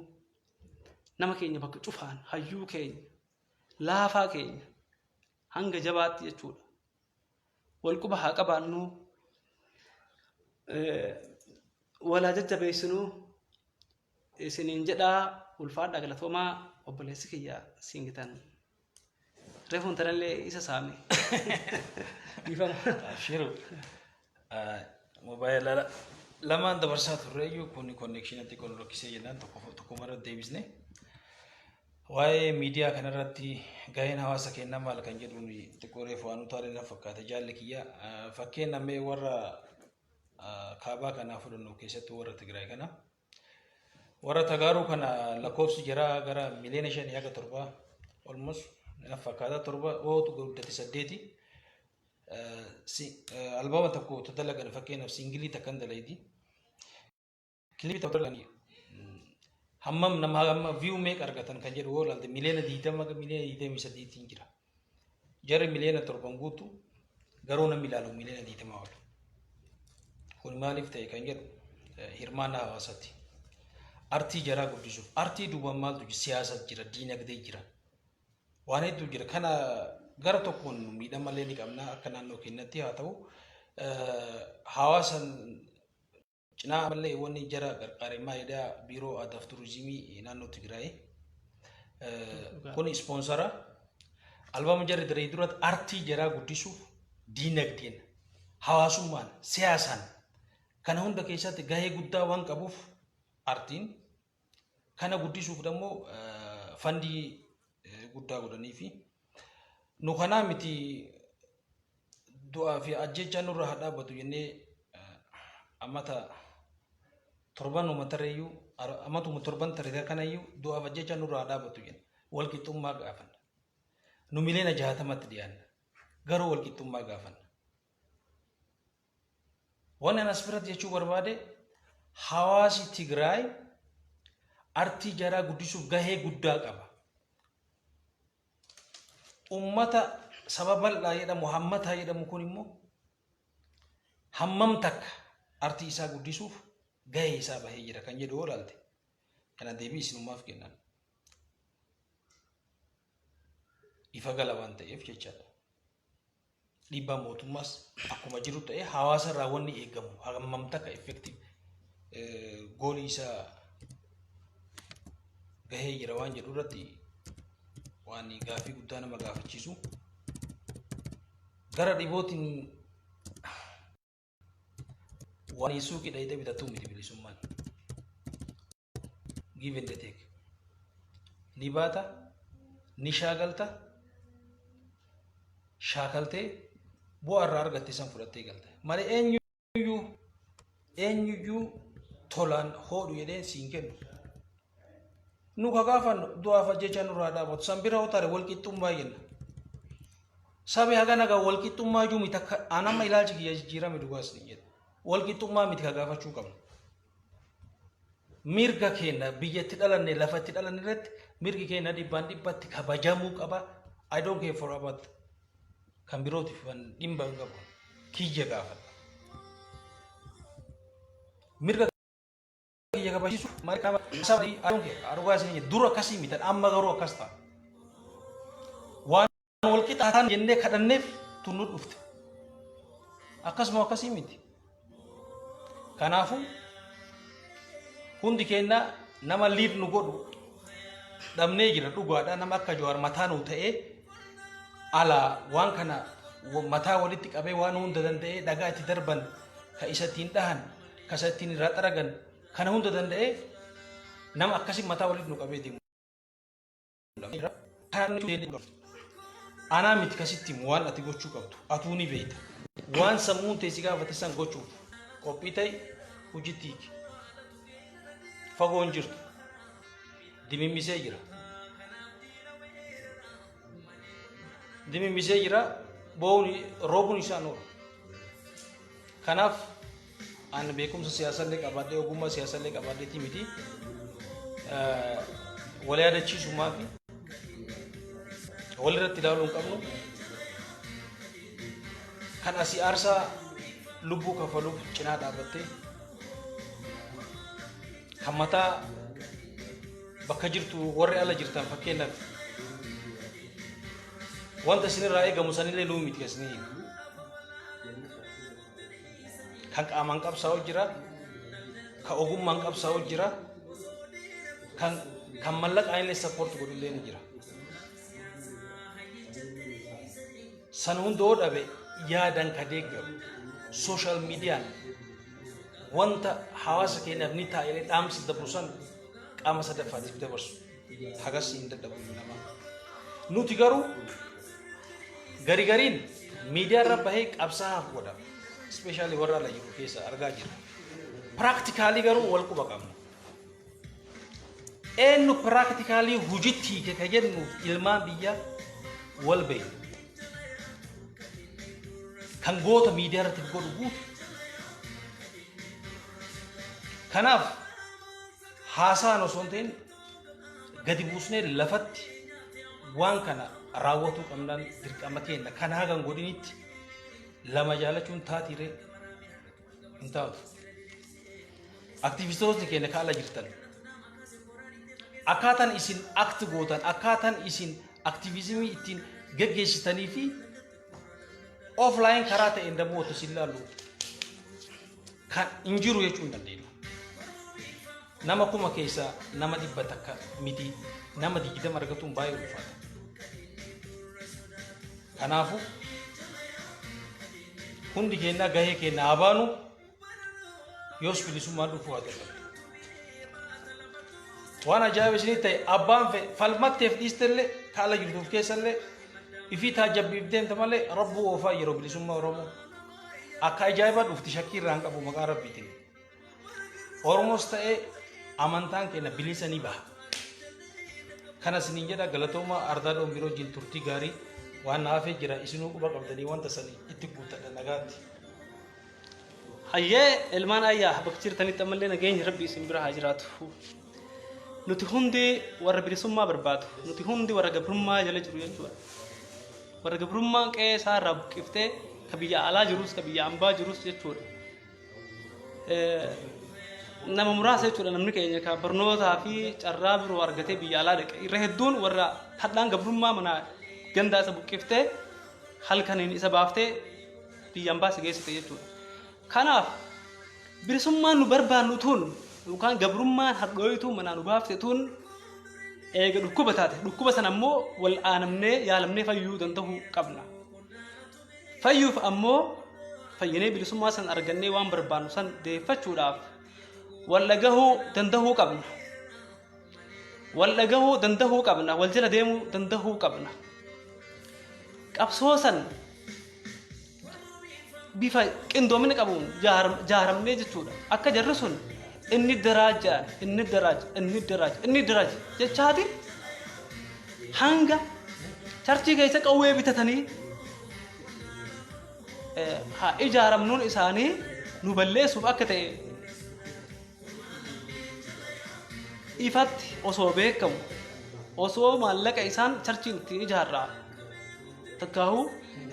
nama keenya bakka cufaan hayyuu keenya laafaa keenya hanga jabaatti jechuudha walquba haa qabaannu walaa jajjabeessinu isiniin jedhaa ulfaadhaa galatoomaa obboleessi kiyya siingitan reefuun tanallee isa saame Shiru. Mobile lamaan dabarsaa turreeyyuu kun konnekshinatti kun rokkisee jennaan tokko mara deebisne. Waa'ee miidiyaa kanarratti gaheen hawaasa kennaa maal kan jedhuun xiqqoo reefu waan utaalee na fakkaata jaalli kiyya. Fakkeen namee warra kaabaa kanaa fudhannu keessattuu warra Tigraay kana. Warra Tagaaruu kana lakkoofsi jira gara miliyoona 5 haga 7 almost na fakkaata 7 ootu guddate 8. Albama tokko dalagan fakkeenyaaf singilii takkan dalayti. Kilipii tokko dalagan hammam nama hamma view make argatan kan jedhu walaalde miliyoona 20 ga miliyoona 23 jira. Jarri miliyoona 7 guutu garuu namni ilaalu miliyoona 20 wal. Kun maaliif ta'e kan jedhu hirmaannaa hawaasaati. Artii jaraa guddisuuf artii duuba maaltu jira siyaasa jira diinagdee jira. Waan hedduu jira kana gara tokkoon miidhama malee ni qabna akka naannoo keenyatti haa ta'u hawaasan cinaa malee wanni jara qarqaaremaa edaa biiroo aadaa fi turizimii naannoo Tigraay kun ispoonsara albama jarri daree duratti artii jaraa guddisuuf diinagdeen hawaasummaan siyaasaan kana hunda keessatti gahee guddaa waan qabuuf artiin kana guddisuuf immoo fandii guddaa godhanii fi nu kanaa miti du'aa fi ajjechaa nurra haa dhaabbatu jennee ammata torban uummatarreeyyuu ammatuma torban tarree kanayyuu du'aaf ajjechaa nurra haa dhaabbatu jenne walqixxummaa gaafanna. Nu miliyoona 60tti dhiyaanna garuu walqixxummaa gaafanna. Waan anas biratti jechuu barbaade hawaasi Tigraay artii jaraa guddisuuf gahee guddaa qaba. Ummata sababa bal'aa jedhamu hammataa jedhamu kun immoo hammam takka artii isaa guddisuuf gahee isaa bahee jira kan jedhu olaalte kana deebii isinummaaf kennan ifa gala waan ta'eef jechaadha. Dhiibbaa mootummaas akkuma jiru ta'e hawaasa irraa wanni eegamu hammam takka effektiif goolii isaa gahee jira waan jedhu irratti waan gaafii guddaa nama gaafachiisu gara dhibootiin waan suuqii dhayite bitatu miti bilisummaan give and take ni baata ni shaagalta shaakaltee bu'aa irraa argatte san fudhattee galte malee eenyuyyuu tolaan hoodhu jedhee siin kennu. Nu kagaafan du'aaf ajjechaa nurraa dhaabatu san bira otare walqixxummaa jenna. Sabi haga naga walqixxummaa juu miti akka anamma ilaalchi kiyya jijjiirame dhugaas ni jedha. Walqixxummaa miti kagaafachuu qabna. Mirga keenya biyyatti dhalanne lafatti dhalanne irratti mirgi keenya dhibbaan dhibbatti kabajamuu qaba. I don't care for about kan birootiif dhimma hin qabu. Kiyya gaafadha. Mirga kiyya kabachiisu malee nama sabii adoonke argaa isin dura akkasii miti amma garuu akkas ta'a. Waan wal qixaataan jennee kadhanneef tunnu dhufte. Akkasuma akkasii miti. Kanaafuu hundi keenya nama liid nu godhu dhabnee jira dhugaadha nama akka Jawaar mataa nu ta'ee ala waan kana mataa walitti qabee waan hunda danda'ee dhagaa itti darban ka isattiin dhahan ka isattiin irraa xaragan kana hunda danda'ee nama akkasii mataa walitti nu qabee deemu. Anaa miti kasitti waan ati gochuu qabdu atuu ni beekta waan sammuun teessi gaafate san gochuuf qophii ta'e hojiitti fagoon jirtu dimimmisee jira. Dimimmisee jira roobuun isaan oolu. Kanaaf an beekumsa siyaasallee qabaadhee ogummaa siyaasallee qabaadheeti miti wal yaadachiisumaa fi walirratti ilaaluu hin qabnu. Kan asii aarsaa lubbuu kafaluuf cinaa dhaabbattee kan mataa bakka jirtu warri ala jirtan fakkeenyaaf wanta isinirraa eegamu sanillee luu miti keessanii kan qaamaan qabsaa'u jira kan ogummaan qabsaa'u jira kan mallaqaan illee sappoorti godhullee ni jira. san hundoo dhabe yaadan ka deeggaru social media wanta hawaasa keenyaaf ni taa'ee dhaamsa dabrusan qaama sadaffaatiif dabarsu hagas hin dadhabu nama nuti garuu gariin miidiyaa irra bahee qabsaa'aaf godha especially warra ala jiru keessa argaa jirra practically garuu wal quba qabna eenyu practically hujitti ka jennu ilmaan biyya wal bahe kan goota miidiyaa irratti godhu guutu kanaaf haasaan osoo hin ta'in gadi buusnee lafatti waan kana raawwachuu qabnaan dirqama keenya kan hagan godhinitti lama jaalachuun taatiiree hin taatu. Aktivistootni keenya kaala jirtan akkaataan isin akti gootan akkaataan isin aktivizimii ittiin geggeessitanii fi offline karaa ta'een dammoota isin laallu kan hin jiru jechuu hin dandeenya. Nama kuma keessa nama 100 takka miti nama 20 argatuun baay'ee ulfaata. Kanaafu hundi keenya gahee keenya abaanu yoos bilisummaa dhufuu haa ta'u. Waan ajaa'iba isinii ta'e abbaan falmatteef dhiistellee kaala jirtuuf keessallee ifii taajabbiif deemte malee rabbuu oofaa yeroo bilisummaa Oromoo akka ajaa'ibaa dhufti shakkii irraa hin qabu maqaa rabbiitiin. Oromoos ta'ee amantaan keenya bilisa ni baha. Kana isiniin jedha galatooma ardaa dhombiroo wajjin turtii gaarii waan naafee jira isinuu quba qabdanii wanta sanii itti guuttadha nagaatti. Hayyee ilmaan ayyaa bakka jirtanitti ammallee nageenyi rabbi isin bira haa jiraatu. Nuti hundi warra bilisummaa barbaadu. Nuti hundi warra gabrummaa jala jiru jechuudha. Warra gabrummaan qe'ee isaa irraa buqqiftee ka biyya alaa jirus ka biyya ambaa jirus jechuudha. Nama muraasa jechuudha namni keenya ka barnootaa fi carraa biroo argatee biyya alaa dhaqe. Irra hedduun warra hadhaan gabrummaa mana gandaa isa buqqiftee halkaniin isa baaftee biyya ambaa isa geessite jechuudha. Kanaaf bilisummaan nu barbaannu tun yookaan gabrummaan hardhooyituu manaa nu baafte tun eega dhukkuba taate dhukkuba sana ammoo wal aanamnee yaalamnee fayyuu danda'uu qabna. Fayyuuf ammoo fayyinee bilisummaa san argannee waan barbaannu san deeffachuudhaaf wal dhagahuu danda'uu qabna. Wal dhagahuu danda'uu qabna. Wal jala deemuu danda'uu qabna. Qabsoo san bifa qindoomina qabuun jaaramnee jechuudha. Akka jarri sun inni daraja jechaati hanga charchii keessa qawwee bitatanii haa ijaaramnuun isaanii nu balleessuuf akka ta'e ifatti osoo beekamu osoo maallaqa isaan charchiin ittiin ijaarraa takkaahuu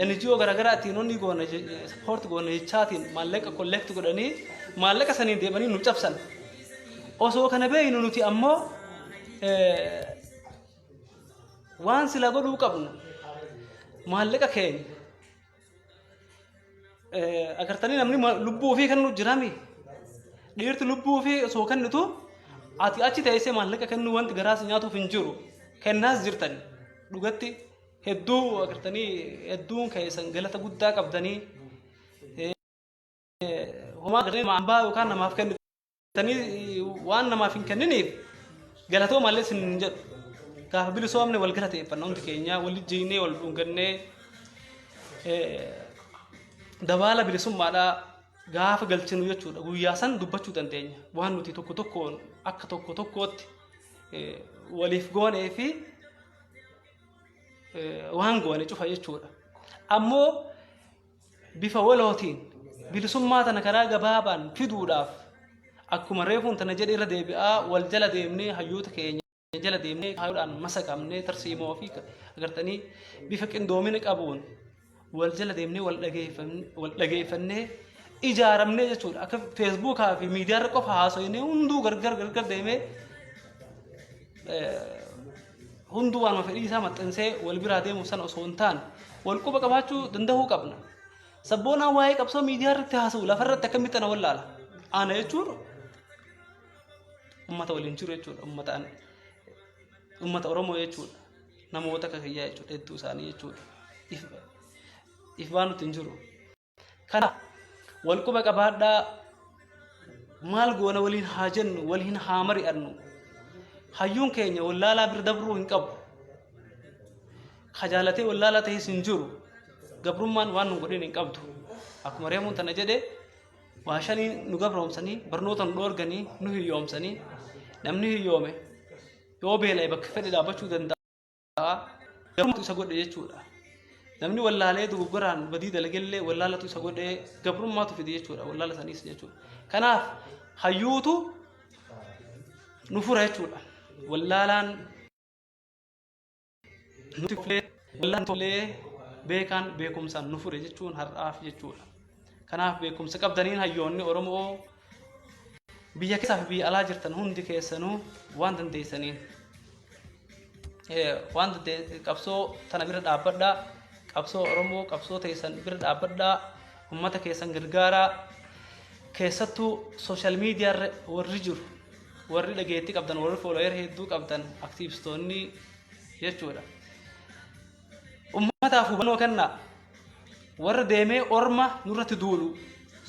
NGO garaagaraa ittiin onni goone support goone jechaatiin maallaqa collect godhanii maallaqa saniin deemanii nu cabsan osoo kana beeynu nuti ammoo waan sila godhuu qabnu maallaqa keenya agartanii namni lubbuu ofii kennu jirami dhiirti lubbuu ofii osoo kennitu ati achi teessee maallaqa kennu wanti garaas nyaatuuf hin jiru kennaas jirtan dhugatti hedduu agartanii hedduun keessan galata guddaa qabdanii homaa agartanii maambaa yookaan namaaf kennitanii waan namaaf hin kenniniif galatoo mallee sin hin jedhu gaafa bilisoomne wal galateeffanna hundi keenya wal jiinee wal dhungannee dabaala bilisummaadhaa gaafa galchinu jechuudha guyyaa san dubbachuu dandeenya waan nuti tokko tokkoon akka tokko tokkootti waliif goonee fi waan goone cufa jechuudha. Ammoo bifa walootiin bilisummaa tana karaa gabaabaan fiduudhaaf akkuma reefuun tana jedhe irra deebi'aa wal jala deemnee hayyoota keenya jala deemnee haayuudhaan masaqamnee tarsiimoo fi agartanii bifa qindoomina qabuun wal jala deemnee wal dhageeffannee ijaaramnee jechuudha. Akka feesbuukaa fi miidiyaa irra qofa haasoinee hunduu gargar deemee hunduu waan fedhii isaa maxxansee wal biraa deemu sana osoo hin taane wal quba qabaachuu danda'uu qabna. Sabboonaan waa'ee qabsoo miidiyaa irratti haasa'u lafarratti akkamitti ana wallaala. Ana jechuun uummata waliin jiru jechuudha. Uummata Oromoo jechuudha. Namoota akka kiyyaa jechuudha hedduu isaanii jechuudha. ifbaanu tinjuru kana wal quba qabaadha maal goona waliin haa jennu waliin haa mari'annu hayyuun keenya wallaalaa bir dabruu hin qabu khajaalatee wallaalaa ta'ee sin jiru gabrummaan waan nu godhin hin qabdu akkuma reemuun tana jedhe waa shanii nu gabroomsanii barnoota nu dhoorganii nu hiyyoomsanii namni hiyyoome yoo beela'e bakka fedhe dhaabbachuu danda'a gabrummaatu isa godhe jechuudha namni wallaalee dogoggoraan badii dalagellee wallaalatu isa godhe gabrummaatu fide jechuudha wallaala saniis jechuudha kanaaf hayyuutu nu fura jechuudha wallaalaan nuti fulee wallaan tolee beekaan beekumsaan nu fure jechuun har'aaf jechuudha kanaaf beekumsa qabdaniin hayyoonni Oromoo biyya keessaa fi biyya alaa jirtan hundi keessanuu waan dandeessaniin waan qabsoo tana bira dhaabbadhaa qabsoo Oromoo qabsoo teessan bira dhaabbadhaa ummata keessan gargaaraa keessattuu sooshaal miidiyaa warri jiru warri dhageettii qabdan warri foolooyer hedduu qabdan aktiivistoonni jechuudha ummataaf hubannoo kennaa warra deemee orma nurratti duulu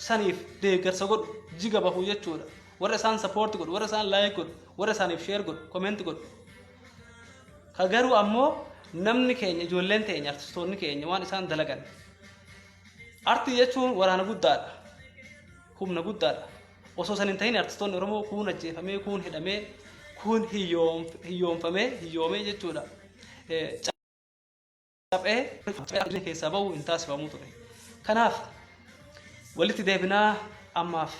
saniif deeggarsa godhu jiga bahuu jechuudha warra isaan sappoorti godhu warra isaan laayik godhu warra isaaniif sheer godhu komeenti godhu ka garuu ammoo namni keenya ijoolleen teenya artistoonni keenya waan isaan dalagan artii jechuun waraana guddaadha humna guddaadha osoo san hin ta'in artistoonni Oromoo kuun ajjeefamee kuun hidhamee kuun hiyyoomee jechuudha caphee keessaa bahu hin taasifamuu ture kanaaf walitti deebinaa ammaaf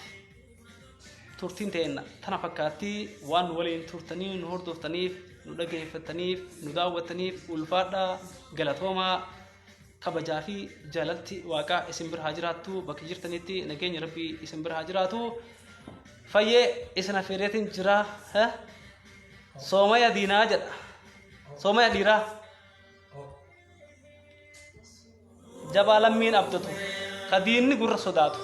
turtiin teenna tana fakkaattii waan nu waliin turtanii nu hordoftaniif nu dhageeffataniif nu daawwattaniif ulfaadhaa galatoomaa kabajaa fi jaalatti waaqaa isin bira haa jiraattu bakka jirtanitti nageenya rabbii isin bira haa jiraatu fayyee isin affeereetiin jira soomaya diinaa jedha soomaya dhiiraa jabaa lammiin abdatu ka diinni gurra sodaatu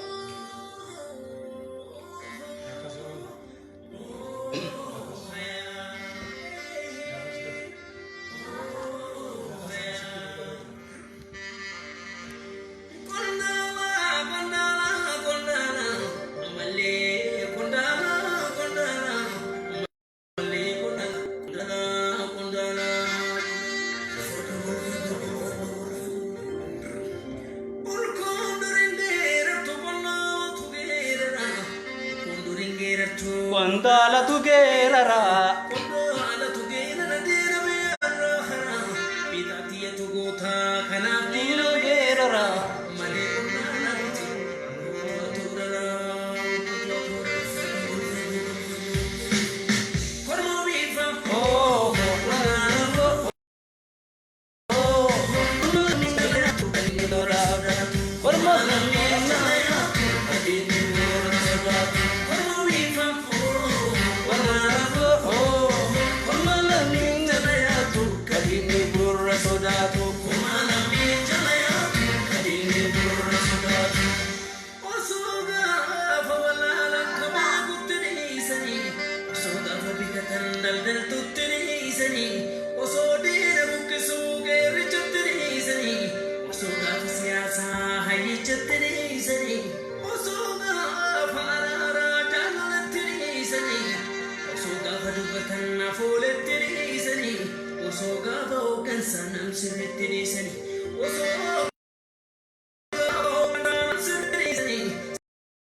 Kuandala tu gerara